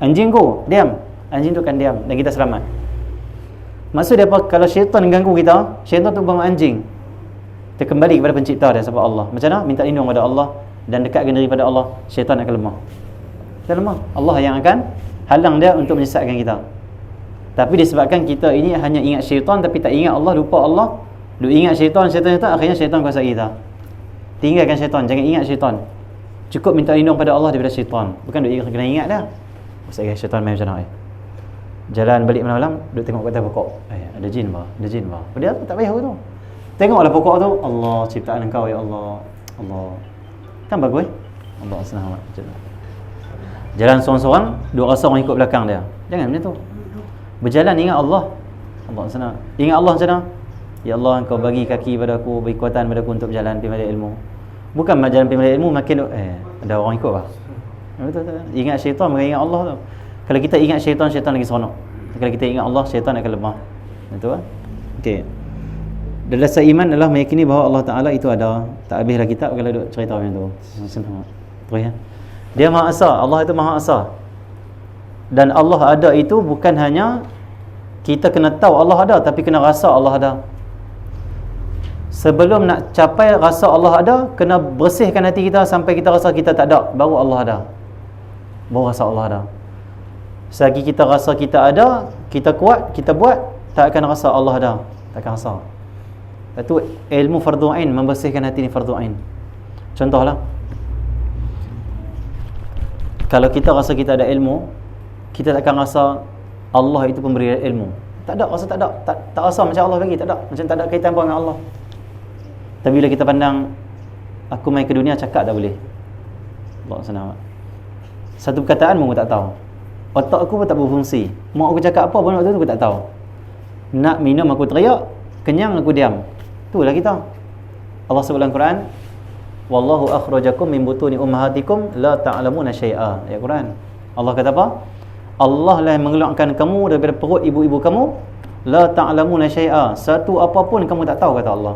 anjingku diam, anjing tu kan diam dan kita selamat. Maksud dia apa? Kalau syaitan ganggu kita, syaitan tu bangun anjing, kita kembali kepada pencipta dia sebab Allah. Macam mana? Minta lindung pada Allah dan dekatkan diri pada Allah, syaitan akan lemah. Allah yang akan halang dia untuk menyesatkan kita. Tapi disebabkan kita ini hanya ingat syaitan tapi tak ingat Allah, lupa Allah, duk ingat syaitan, akhirnya syaitan kuasai kita. Tinggalkan syaitan, jangan ingat syaitan. Cukup minta lindung pada Allah daripada syaitan. Bukan duk kena ingat dah. Pasal syaitan main macam mana? Jalan balik malam, duk tengok kat atas pokok. Ada jin bah. Dia tak payah tu. Tengoklah pokok tu, Allah ciptaan engkau ya Allah. Kan bagus Allah senang macam tu. Jalan seorang-seorang, dua rasa orang ikut belakang dia. Jangan macam tu. Berjalan ingat Allah. Allah sana. Ingat Allah macam mana? Ya Allah, Engkau bagi kaki pada aku, bagi kekuatan pada aku untuk berjalan pergi majlis ilmu. Bukan berjalan pergi majlis ilmu makin ada orang ikut lah. Betul. Ingat syaitan bukan ingat Allah tu. Kalau kita ingat syaitan, syaitan lagi seronok. Kalau kita ingat Allah, syaitan akan lemah. Betul tak? Okey. Dasar iman adalah meyakini bahawa Allah Ta'ala itu ada. Tak habislah kitab kalau duk cerita macam tu. Terus ya. Dia Maha Esa. Allah itu Maha Esa. Dan Allah ada itu bukan hanya kita kena tahu Allah ada, tapi kena rasa Allah ada. Sebelum nak capai rasa Allah ada, kena bersihkan hati kita sampai kita rasa kita tak ada, baru Allah ada. Baru rasa Allah ada. Selagi kita rasa kita ada, kita kuat, kita buat, tak akan rasa Allah ada. Tak akan rasa. Itu ilmu fardu ain, membersihkan hati ni fardu ain. Contohlah, kalau kita rasa kita ada ilmu, kita tak akan rasa Allah itu pemberi ilmu. Tak ada, rasa tak ada. Tak rasa macam Allah bagi, tak ada. Macam tak ada kaitan pun dengan Allah. Tapi bila kita pandang, aku main ke dunia cakap tak boleh. Allah senang. Satu perkataan pun aku tak tahu. Otak aku pun tak berfungsi. Mak aku cakap apa pun waktu tu aku tak tahu. Nak minum aku teriak, kenyang aku diam. Itulah kita. Allah sebut dalam Quran, wallahu akhrajakum min butuni ummahatikum la ta'lamuna syai'a. Ayat Quran. Allah kata apa? Allah lah yang mengeluarkan kamu daripada perut ibu-ibu kamu, la ta'lamuna syai'a. Satu apapun kamu tak tahu, kata Allah.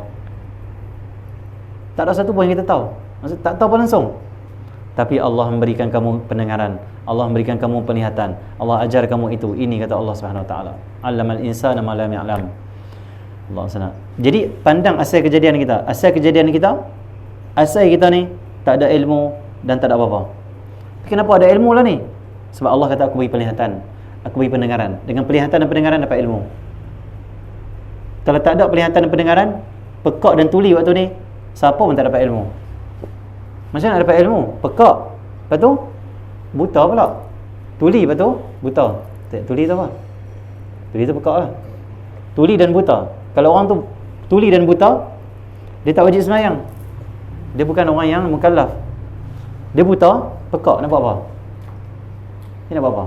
Tak ada satu pun yang kita tahu. Maksud tak tahu pun langsung. Tapi Allah memberikan kamu pendengaran, Allah memberikan kamu penglihatan, Allah ajar kamu itu. Ini kata Allah Subhanahu Wa Taala. 'Allamal insana ma lam ya'lam. Allah sana. Jadi pandang asal kejadian kita. Asal kita ni tak ada ilmu dan tak ada apa-apa. Kenapa ada ilmu lah ni? Sebab Allah kata aku beri penglihatan, aku beri pendengaran. Dengan penglihatan dan pendengaran dapat ilmu. Kalau tak ada penglihatan dan pendengaran, pekak dan tuli waktu ni, siapa pun tak dapat ilmu. Macam mana dapat ilmu? Pekak, lepas tu buta pula. Tuli, lepas tu buta. Tuli tu apa? Tuli tu pekak lah. Tuli dan buta. Kalau orang tu tuli dan buta, dia tak wajib sembahyang. Dia bukan orang yang mukallaf. Dia buta, pekak, nak buat apa? Dia nak buat apa?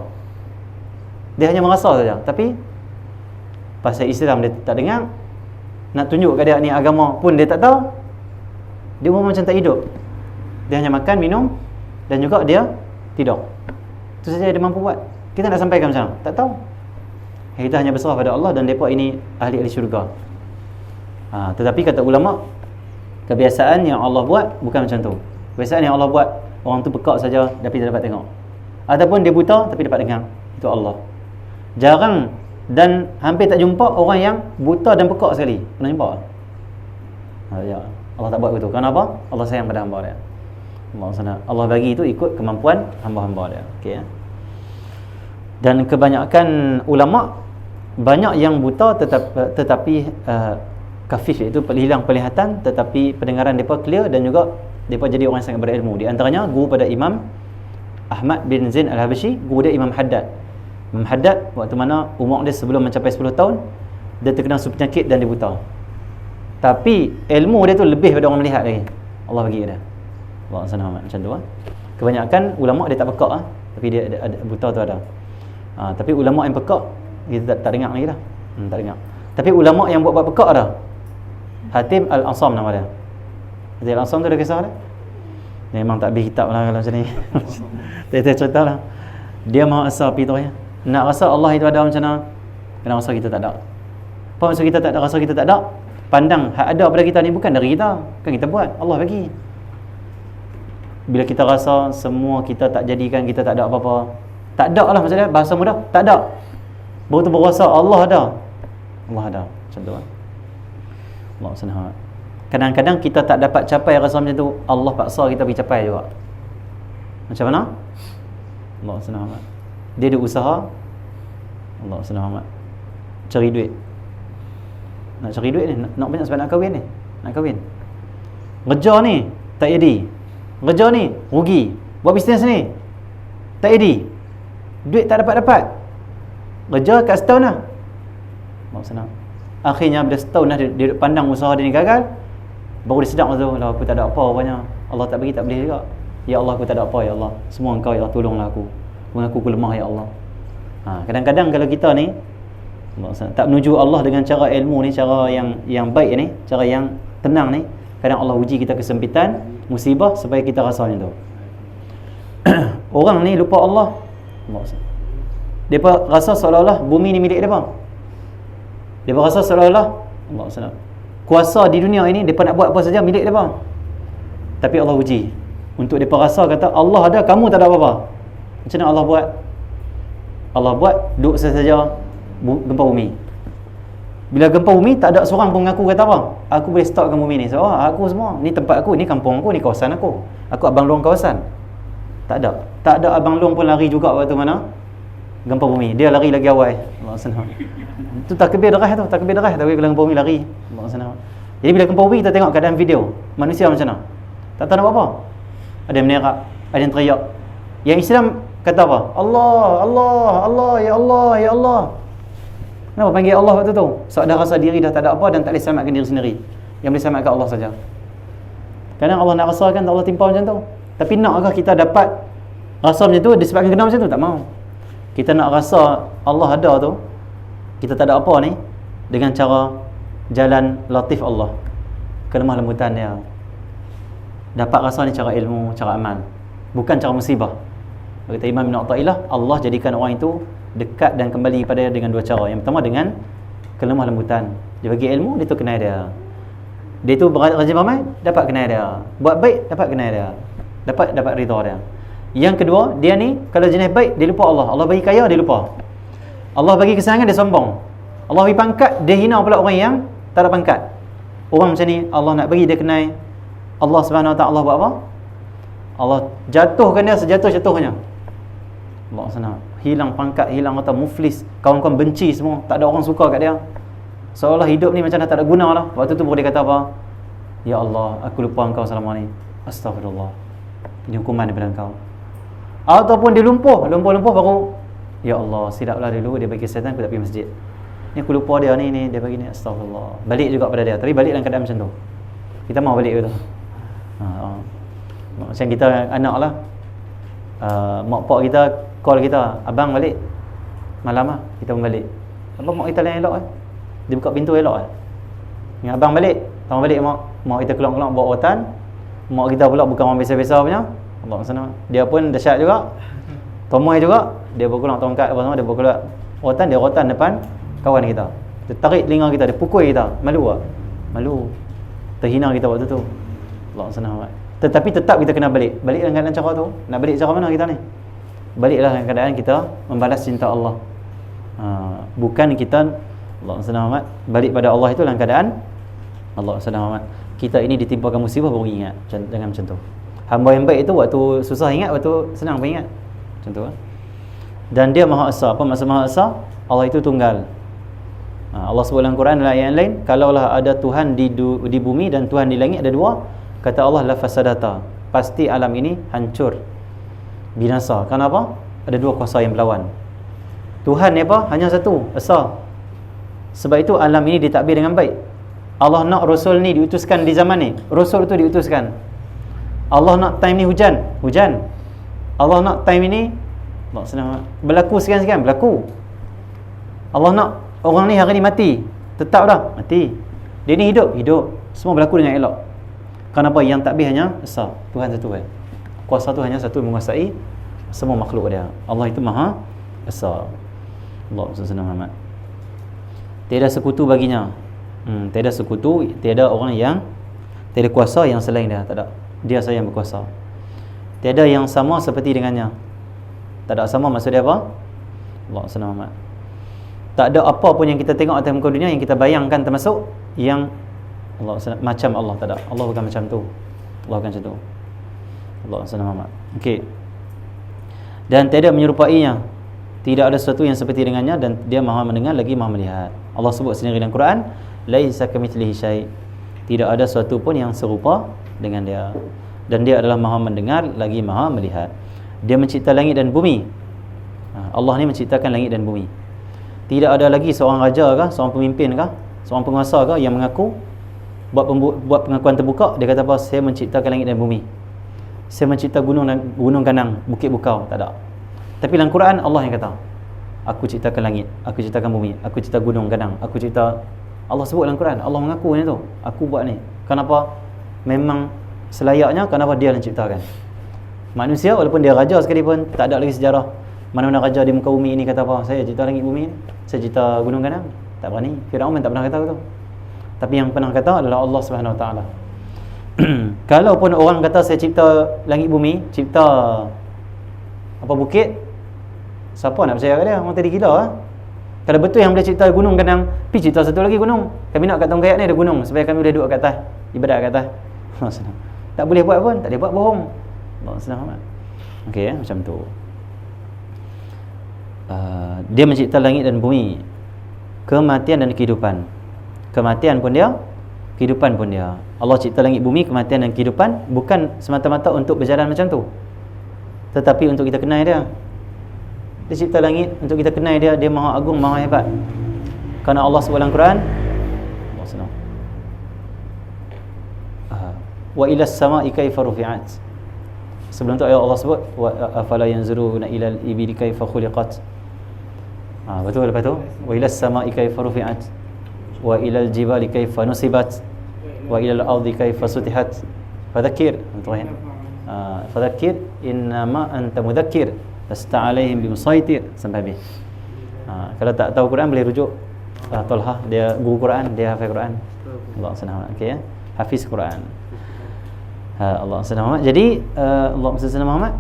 Dia hanya merasa saja. Tapi pasal Islam dia tak dengar, nak tunjuk kat dia ni agama pun dia tak tahu. Dia pun macam tak hidup. Dia hanya makan, minum dan juga dia tidur. Itu saja dia mampu buat. Kita nak sampaikan macam mana? Tak tahu. Kita hanya berserah pada Allah dan mereka ini ahli-ahli syurga. Tetapi kata ulama, kebiasaan yang Allah buat bukan macam tu. Kebiasaan yang Allah buat, orang tu pekak saja tapi tak dapat tengok. Ataupun dia buta tapi dapat dengar. Itu Allah. Jarang dan hampir tak jumpa orang yang buta dan pekak sekali. Pernah jumpa? Ya. Allah tak buat begitu. Kenapa? Allah sayang pada hamba dia. Allah bagi itu ikut kemampuan hamba-hamba dia. Okey ya. Dan kebanyakan ulama, banyak yang buta tetapi kafif, iaitu hilang penglihatan tetapi pendengaran mereka clear dan juga mereka jadi orang yang sangat berilmu. Di antaranya guru pada Imam Ahmad bin Zain Al-Habashi, guru dia Imam Haddad. Imam Haddad waktu mana umur dia sebelum mencapai 10 tahun, dia terkena suatu penyakit dan dia buta. Tapi ilmu dia tu lebih daripada orang melihat lagi. Allah bagi dia. Allah sana macam tu. Kebanyakan ulama dia tak pekak tapi dia ada buta tu ada. Tapi ulama yang pekak kita tak dengar lagi dah. Tak dengar. Tapi ulama yang buat pekak dah. Hatim Al-Asam nama dia. Hatim Al-Asam tu ada kisah dia. Memang tak habis kitab lah kalau macam ni. Kita cerita lah. Dia Maha Esa tu ya. Nak rasa Allah itu ada macam mana? Kena rasa kita tak ada. Apa maksud kita tak ada? Rasa kita tak ada? Pandang hak ada pada kita ni bukan dari kita. Kan kita buat. Allah bagi. Bila kita rasa semua kita tak jadikan, kita tak ada apa-apa. Tak ada lah maksudnya. Bahasa mudah. Tak ada. Baru tu berasa Allah ada. Allah ada. Macam tu. Allah senang. Kadang-kadang kita tak dapat capai rasa macam tu, Allah paksa kita pergi capai juga. Macam mana? Allah senang. Dia ada usaha, Allah senang. Cari duit. Nak cari duit ni, nak banyak sebab nak kahwin ni. Nak kahwin. Kerja ni tak jadi. Kerja ni rugi. Buat bisnes ni tak jadi. Duit tak dapat-dapat. Kerja kat setahun lah. Allah senang. Akhirnya bila setahun dah dia pandang usaha dia ni gagal, baru dia sedar tu, lah aku tak ada apa rupanya. Allah tak bagi, tak boleh juga. Ya Allah, aku tak ada apa ya Allah. Semua Engkau ya Allah, tolonglah aku. Mengaku aku lemah ya Allah. Kadang-kadang kalau kita ni Tak menuju Allah dengan cara ilmu ni, cara yang baik ni, cara yang tenang ni. Kadang Allah uji kita kesempitan, musibah supaya kita rasa macam tu. Orang ni lupa Allah. Depa rasa seolah-olah bumi ni milik depa. Depa rasa seolah-olah kuasa di dunia ini depa nak buat apa saja milik depa. Tapi Allah uji untuk depa rasa kata Allah ada, kamu tak ada apa-apa. Macam mana Allah buat? Allah buat duk saja gempa bumi. Bila gempa bumi tak ada seorang pun mengaku kata apa, aku boleh stopkan bumi ni. So, aku semua, ni tempat aku, ni kampung aku, ni kawasan aku. Aku abang long kawasan. Tak ada abang long pun lari juga waktu mana gempa bumi. Dia lari lagi awal. Allah senang. Itu takbir derah tu, takbir derah tapi bila gempa bumi lari. Allah senang. Jadi bila gempa bumi kita tengok keadaan video, manusia macam mana? Tak tahu nak buat apa. Ada yang menerak, ada yang teriak. Yang Islam kata apa? Allah, Allah, Allah, ya Allah, ya Allah. Kenapa panggil Allah waktu tu? Sebab dah rasa diri dah tak ada apa dan tak boleh selamatkan diri sendiri. Yang boleh selamatkan Allah saja. Kadang Allah nak rasakan, Allah timpa macam tu. Tapi nakkah kita dapat rasa macam tu disebabkan kena macam tu? Tak mau. Kita nak rasa Allah ada tu, kita tak ada apa ni, dengan cara jalan latif Allah, kelemah lembutan dia. Dapat rasa ni cara ilmu, cara amal, bukan cara musibah. Kata Imam Ibn Athaillah, Allah jadikan orang itu dekat dan kembali pada dengan dua cara. Yang pertama dengan kelemah lembutan. Dia bagi ilmu, dia tu kenal dia. Dia tu rajin beramal, dapat kenal dia. Buat baik, dapat kenal dia. Dapat ridha dia. Yang kedua, dia ni kalau jenis baik, dia lupa Allah. Allah bagi kaya, dia lupa. Allah bagi kesenangan, dia sombong. Allah bagi pangkat, dia hina pula orang yang tak ada pangkat. Orang macam ni, Allah nak bagi dia kenal Allah Subhanahu Wa Ta'ala, buat apa? Allah jatuhkan dia sejatuh-jatuhnya. Allah senang. Hilang pangkat, hilang kata muflis, kawan-kawan benci semua, tak ada orang suka kat dia. Seolah hidup ni macam dah tak ada guna lah. Waktu tu baru dia kata apa? Ya Allah, aku lupa engkau selama ni. Astaghfirullah. Ini hukuman daripada engkau. Ataupun dia lumpuh baru, ya Allah, silaplah dulu dia bagi setan aku tak pergi masjid. Ni aku lupa dia ni dia bagi ni, astagfirullah. Balik juga pada dia, tapi balik dalam keadaan macam tu. Kita mau balik ke tu? Macam kita anak lah, mak pak kita call kita, abang balik malam lah, kita pun balik. Abang mak kita lain elok dia buka pintu elok yang abang balik, abang balik mak kita keluar-keluar bawa rotan. Mak kita pula bukan orang biasa-biasa punya, Allah sana. Dia pun dahsyat juga, tomoy juga. Dia berkeluar tongkat apa semua, dia berkeluar rotan, dia rotan depan kawan kita. Dia tarik telinga kita, dia pukul kita. Malu tak? Malu. Terhina kita waktu tu. Allah sana. Tetapi tetap kita kena balik dalam keadaan cara tu. Nak balik cara mana kita ni? Baliklah dalam keadaan kita membalas cinta Allah. Bukan kita Allah SWT balik pada Allah itu dalam keadaan Allah SWT kita ini ditimpakan musibah baru ingat. Jangan macam tu. Hamba yang baik itu waktu susah ingat, waktu senang pun ingat. Macam tu. Dan dia Maha Esa. Apa maksud Maha Esa? Allah itu tunggal. Allah sebut dalam Quran dalam ayat yang lain, kalaulah ada Tuhan di bumi dan Tuhan di langit, ada dua, kata Allah la fasadata, pasti alam ini hancur, binasa. Kenapa? Ada dua kuasa yang berlawan. Tuhan ni apa? Hanya satu, Esa. Sebab itu alam ini ditakbir dengan baik. Allah nak Rasul ni diutuskan di zaman ni, Rasul tu diutuskan. Allah nak time ni hujan. Allah nak time ini berlaku sekian-sekian, berlaku. Allah nak orang ni hari ni mati, tetap dah mati. Dia ni hidup. Semua berlaku dengan elok. Kenapa? Yang takbir hanya Esa, Tuhan satu kan. Kuasa tu hanya satu, menguasai semua makhluk dia. Allah itu Maha Esa. Allah SWT. Tiada sekutu baginya. Tiada sekutu, tiada orang yang, tiada kuasa yang selain dia, tak ada. Dia saja yang berkuasa. Tiada yang sama seperti dengannya. Tak ada sama maksud dia apa? Allah SWT. Tak ada apa pun yang kita tengok atas muka dunia yang kita bayangkan termasuk yang Allah SWT, macam Allah, tak ada. Allah bukan macam tu. Allah bukan macam tu. Allah SWT. Okey. Dan tiada menyerupainya. Tidak ada sesuatu yang seperti dengannya, dan dia Maha mendengar lagi Maha melihat. Allah sebut sendiri dalam Quran, laisa kamitslihi syai'. Tidak ada sesuatu pun yang serupa dengan dia. Dan dia adalah Maha mendengar lagi Maha melihat. Dia mencipta langit dan bumi. Allah ni menciptakan langit dan bumi. Tidak ada lagi seorang raja kah, seorang pemimpin kah, seorang penguasa kah yang mengaku buat pengakuan terbuka, dia kata apa? Saya menciptakan langit dan bumi. Saya mencipta gunung kanang, bukit bukau, tak ada. Tapi dalam Quran Allah yang kata. Aku ciptakan langit, aku ciptakan bumi, aku cipta gunung kadang, aku cipta. Allah sebut dalam Quran, Allah mengaku ni tu, aku buat ni. Kenapa? Memang selayaknya, kenapa dia yang ciptakan. Manusia walaupun dia raja sekalipun, tak ada lagi sejarah mana-mana raja di muka bumi ini kata apa, saya cipta langit bumi ni, saya cipta gunung kadang. Tak berani. Firaun tak pernah kata tu. Tapi yang pernah kata adalah Allah Subhanahu Wa Taala. Kalaupun orang kata saya cipta langit bumi, cipta apa bukit, siapa nak percaya kat dia? Orang tadi gila lah. Kalau betul yang boleh cipta gunung kadang, pergi cipta satu lagi gunung. Kami nak kat Tongkayak ni ada gunung supaya kami boleh duduk kat atas, ibadat kat atas. Tak boleh buat pun, tak boleh buat bohong. Allah senang amat. Okey, macam tu. Dia mencipta langit dan bumi, kematian dan kehidupan. Kematian pun dia, kehidupan pun dia. Allah cipta langit bumi, kematian dan kehidupan bukan semata-mata untuk berjalan macam tu, tetapi untuk kita kenal dia. Dia cipta langit untuk kita kenal dia. Dia maha agung, maha hebat. Kerana Allah sebut dalam Quran, Allah senang, wa ilas sama'i kaifa rufi'at. Sebelum tu ayat Allah sebut wa afala yanzuruna ilal ibili kaifa khuliqat. Betul. Lepas tu wa ilas sama'i kaifa rufi'at wa ilal jibali kaifa nusibat wa ilal ardi kaifa sutihat. Fadhakkir, tuan. Fadhakkir innama anta mudzakkir lasta alaihim bimusaitir sampai habis. Kalau tak tahu Quran boleh rujuk Talha, dia guru Quran, dia hafal Quran. Allah senang. Okey ya. Hafiz Quran. Allah senang Muhammad. Jadi Allah senang Muhammad.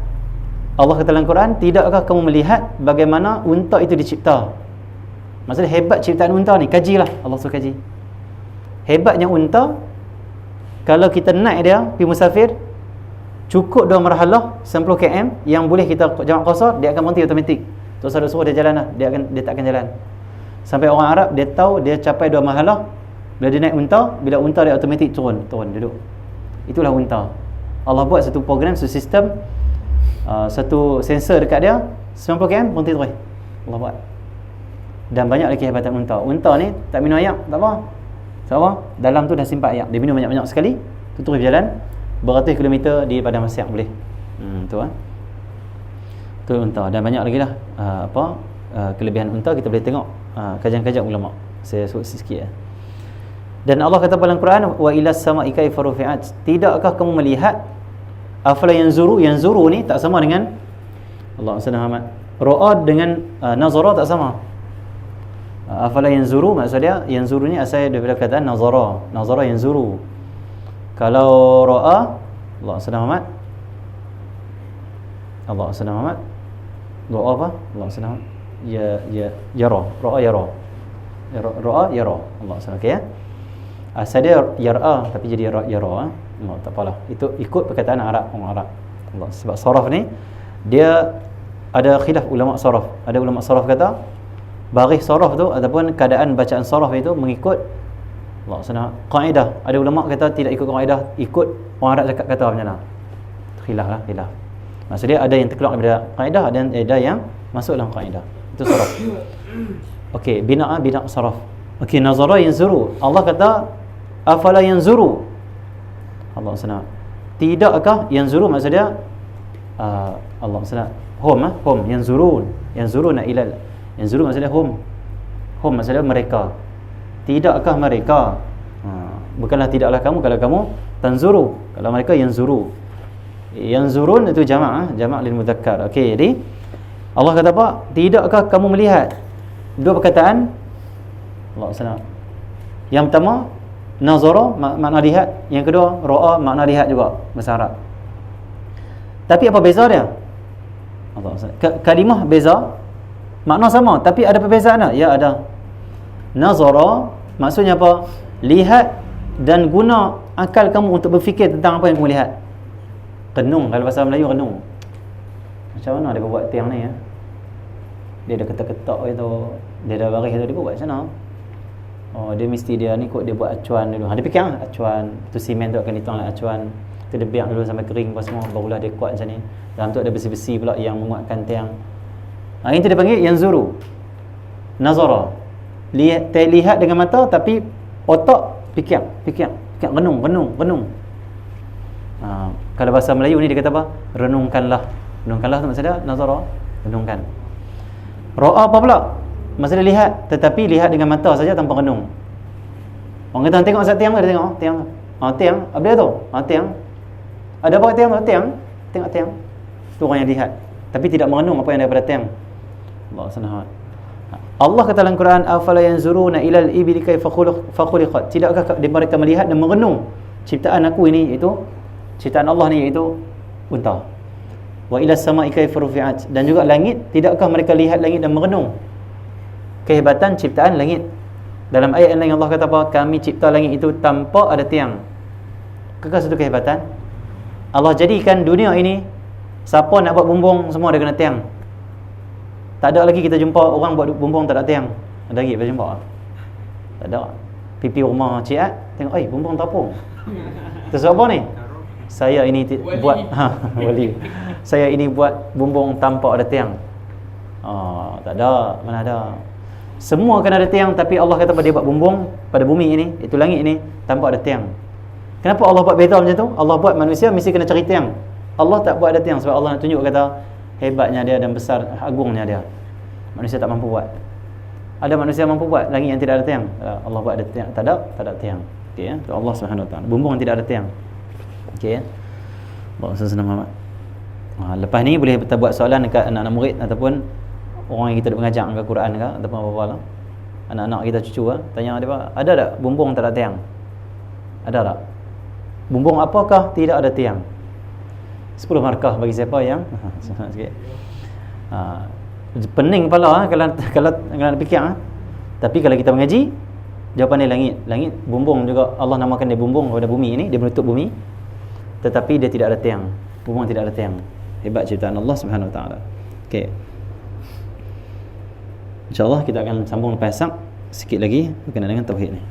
Allah kata dalam Quran, tidakkah kamu melihat bagaimana unta itu dicipta? Maksudnya hebat ciptaan unta ni, kajilah. Allah suruh kaji. Hebatnya unta, kalau kita naik dia pergi musafir, cukup 2 marhalah 90 km yang boleh kita jamak qasar, dia akan berhenti automatik. Terus ada suruh dia jalan lah, dia tak akan jalan. Sampai orang Arab dia tahu dia capai 2 marhalah, bila dia naik unta, bila unta dia automatik turun duduk. Itulah unta. Allah buat satu program, satu sistem, satu sensor dekat dia, 90 km berhenti terus. Allah buat. Dan banyak lagi kehebatan unta. Unta ni tak minum air, tak apa. Sebab dalam tu dah simpan air. Dia minum banyak-banyak sekali, tu terus berjalan beratus kilometer di padang masyarakat boleh. Tu tu unta. Dan banyak lagi lah kelebihan unta kita boleh tengok kajian-kajian ulama. Saya sebut sikit. Dan Allah kata dalam Quran, wa ilas sama'i kaifa rufi'at. Tidakkah kamu melihat? Afala yanzuru ni tak sama dengan Allah Subhanahu. Ra'a dengan nazara tak sama. Afala yanzuru maksudnya yanzuru ni asal daripada perkataan nazara yanzuru. Kalau ra'a, Allah Subhanahu doa apa? Allah Subhanahu yara, ra'a yara. Ra'a yara. Allah Subhanahu. Okey ya. Asal dia yara tapi jadi yara. Tak apalah. Itu ikut perkataan Arab, orang Arab. Allah, sebab saraf ni dia ada khilaf ulama saraf. Ada ulama saraf kata baris saraf tu ataupun keadaan bacaan saraf itu mengikut Allah sana kaedah. Ada ulama kata tidak ikut kaedah, ikut orang Arab cakap kata macam mana. Khilaf. Maksudnya ada yang terkeluar daripada kaedah, ada yang masuk dalam kaedah. Itu saraf. Okey, bina saraf. Okey, nazara yanzuru. Allah kata afala yanzuru. Allah sana. Tidakkah yanzuru maksudnya Allah sana hum yanzuruna ilal. Yanzuru maksudnya hum maksudnya mereka. Tidakkah mereka? Bukanlah tidaklah kamu kalau kamu tanzuru. Kalau mereka yanzuru. Yanzurun itu jamak lil mudzakkar. Okey, jadi Allah kata apa? Tidakkah kamu melihat? Dua perkataan Allah sana. Yang pertama nazara makna lihat, yang kedua ra'a makna lihat juga bahasa Arab. Tapi apa beza dia? Allah sana. Kalimah beza, makna sama tapi ada perbezaan tak? Ya ada. Nazara maksudnya apa? Lihat dan guna akal kamu untuk berfikir tentang apa yang kamu lihat. Renung, kalau bahasa Melayu renung. Macam mana dia buat tiang ni ya? Dia dah ketak-ketak itu, dia dah baris itu, dia buat macam mana? Dia mesti dia ni kot dia buat acuan dulu. Dia fikir acuan, tu simen tu akan dituang lah acuan. Tu dia biar dulu sampai kering apa semua, barulah dia kuat macam ni. Dalam tu ada besi-besi pula yang menguatkan tiang. Itu dia panggil yanzuru. Nazara. Lihat dengan mata tapi otak fikir, renung. Kalau bahasa Melayu ni dia kata apa? Renungkanlah tu maksudnya nazara, renungkan. Ra'a apa pula? Masalah lihat, tetapi lihat dengan mata saja tanpa renung. Orang kata tengok asal tiang tu, dia tengok tiang. Tiang, apa dia tu? Tiang. Ada apa kat tiang tu? Tiang. Tengok tiang. Tu orang yang lihat, tapi tidak merenung apa yang daripada tiang. Allah Subhanahu. Allah kata dalam Quran, afala yanzuruna ilal ibli kaifa khuliqat. Tidakkah mereka melihat dan merenung ciptaan aku ini, iaitu ciptaan Allah ni, iaitu unta. Wa ila samai kaifa rufi'at. Dan juga langit, tidakkah mereka lihat langit dan merenung kehebatan ciptaan langit. Dalam ayat yang lain Allah kata apa? Kami cipta langit itu tanpa ada tiang. Kekal satu kehebatan. Allah jadikan dunia ini, siapa nak buat bumbung semua dia kena tiang. Tak ada lagi kita jumpa orang buat bumbung tak ada tiang. Ada lagi kita jumpa? Tak ada. Pipi rumah cik At tengok, bumbung tapung. Tu sebab apa ni? Saya ini buat wali. Saya ini buat bumbung tanpa ada tiang. Tak ada, mana ada. Semua kena ada tiang, tapi Allah kata dia buat bumbung pada bumi ini, itu langit ini, tanpa ada tiang. Kenapa Allah buat beza macam tu? Allah buat manusia mesti kena cari tiang. Allah tak buat ada tiang sebab Allah nak tunjuk kata hebatnya dia dan besar agungnya dia. Manusia tak mampu buat. Ada manusia mampu buat langit yang tidak ada tiang. Allah buat ada tiang, tak ada tiang. Okey ya. Allah Subhanahu Wa Taala. Bumbung yang tidak ada tiang. Okey ya. Baik, senang Muhammad. Lepas ni boleh kita buat soalan dekat anak-anak murid ataupun orang yang kita duk mengajar ke Quran ke ataupun apa-apa lah. Anak-anak kita cucu tanya dia, ada tak bumbung tak ada tiang? Ada tak? Bumbung apakah tidak ada tiang? 10 markah bagi siapa yang sikit. Pening kepala kalau nak fikir. Tapi kalau kita mengaji, jawapan dia langit. Langit bumbung juga, Allah namakan dia bumbung pada bumi ini, dia menutup bumi. Tetapi dia tidak ada tiang. Bumbung tidak ada tiang. Hebat ciptaan Allah Subhanahu Wa Taala. Okey. InsyaAllah kita akan sambung lepas asar sikit lagi berkenaan dengan tauhid ni.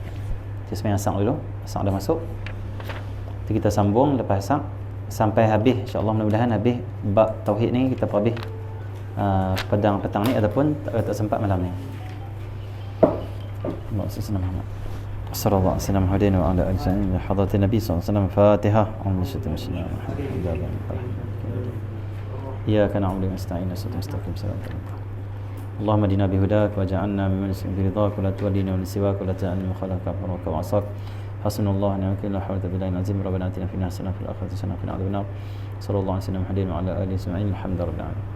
Kita sembahyang asar dulu. Asar dah masuk. Nanti kita sambung lepas asar sampai habis, insyaAllah, mudah-mudahan habis bab tauhid ni kita habis pedang petang ni ataupun tak sempat malam ni. Allah Subhanahu sallallahu alaihi wasallam hadaina wa ala alihi hadratin nabi sallallahu alaihi wasallam. Fatihah. Iyyaka na'budu wa nasta'inu ihdinas siratal mustaqim. اللهم اهدنا بهداك واجعلنا ممن يسلك برضاك ولا تولينا من سواك ولا تجعلنا مخالفك امرك وعصاك. حسبنا الله ونعم الوكيل لا حول ولا قوه الا بالله العظيم. ربنا اتنا في الدنيا حسنه وفي الاخره حسنه وقنا عذاب النار. صلى الله عليه وسلم محمد وعلى اله وصحبه اجمعين. الحمد لله.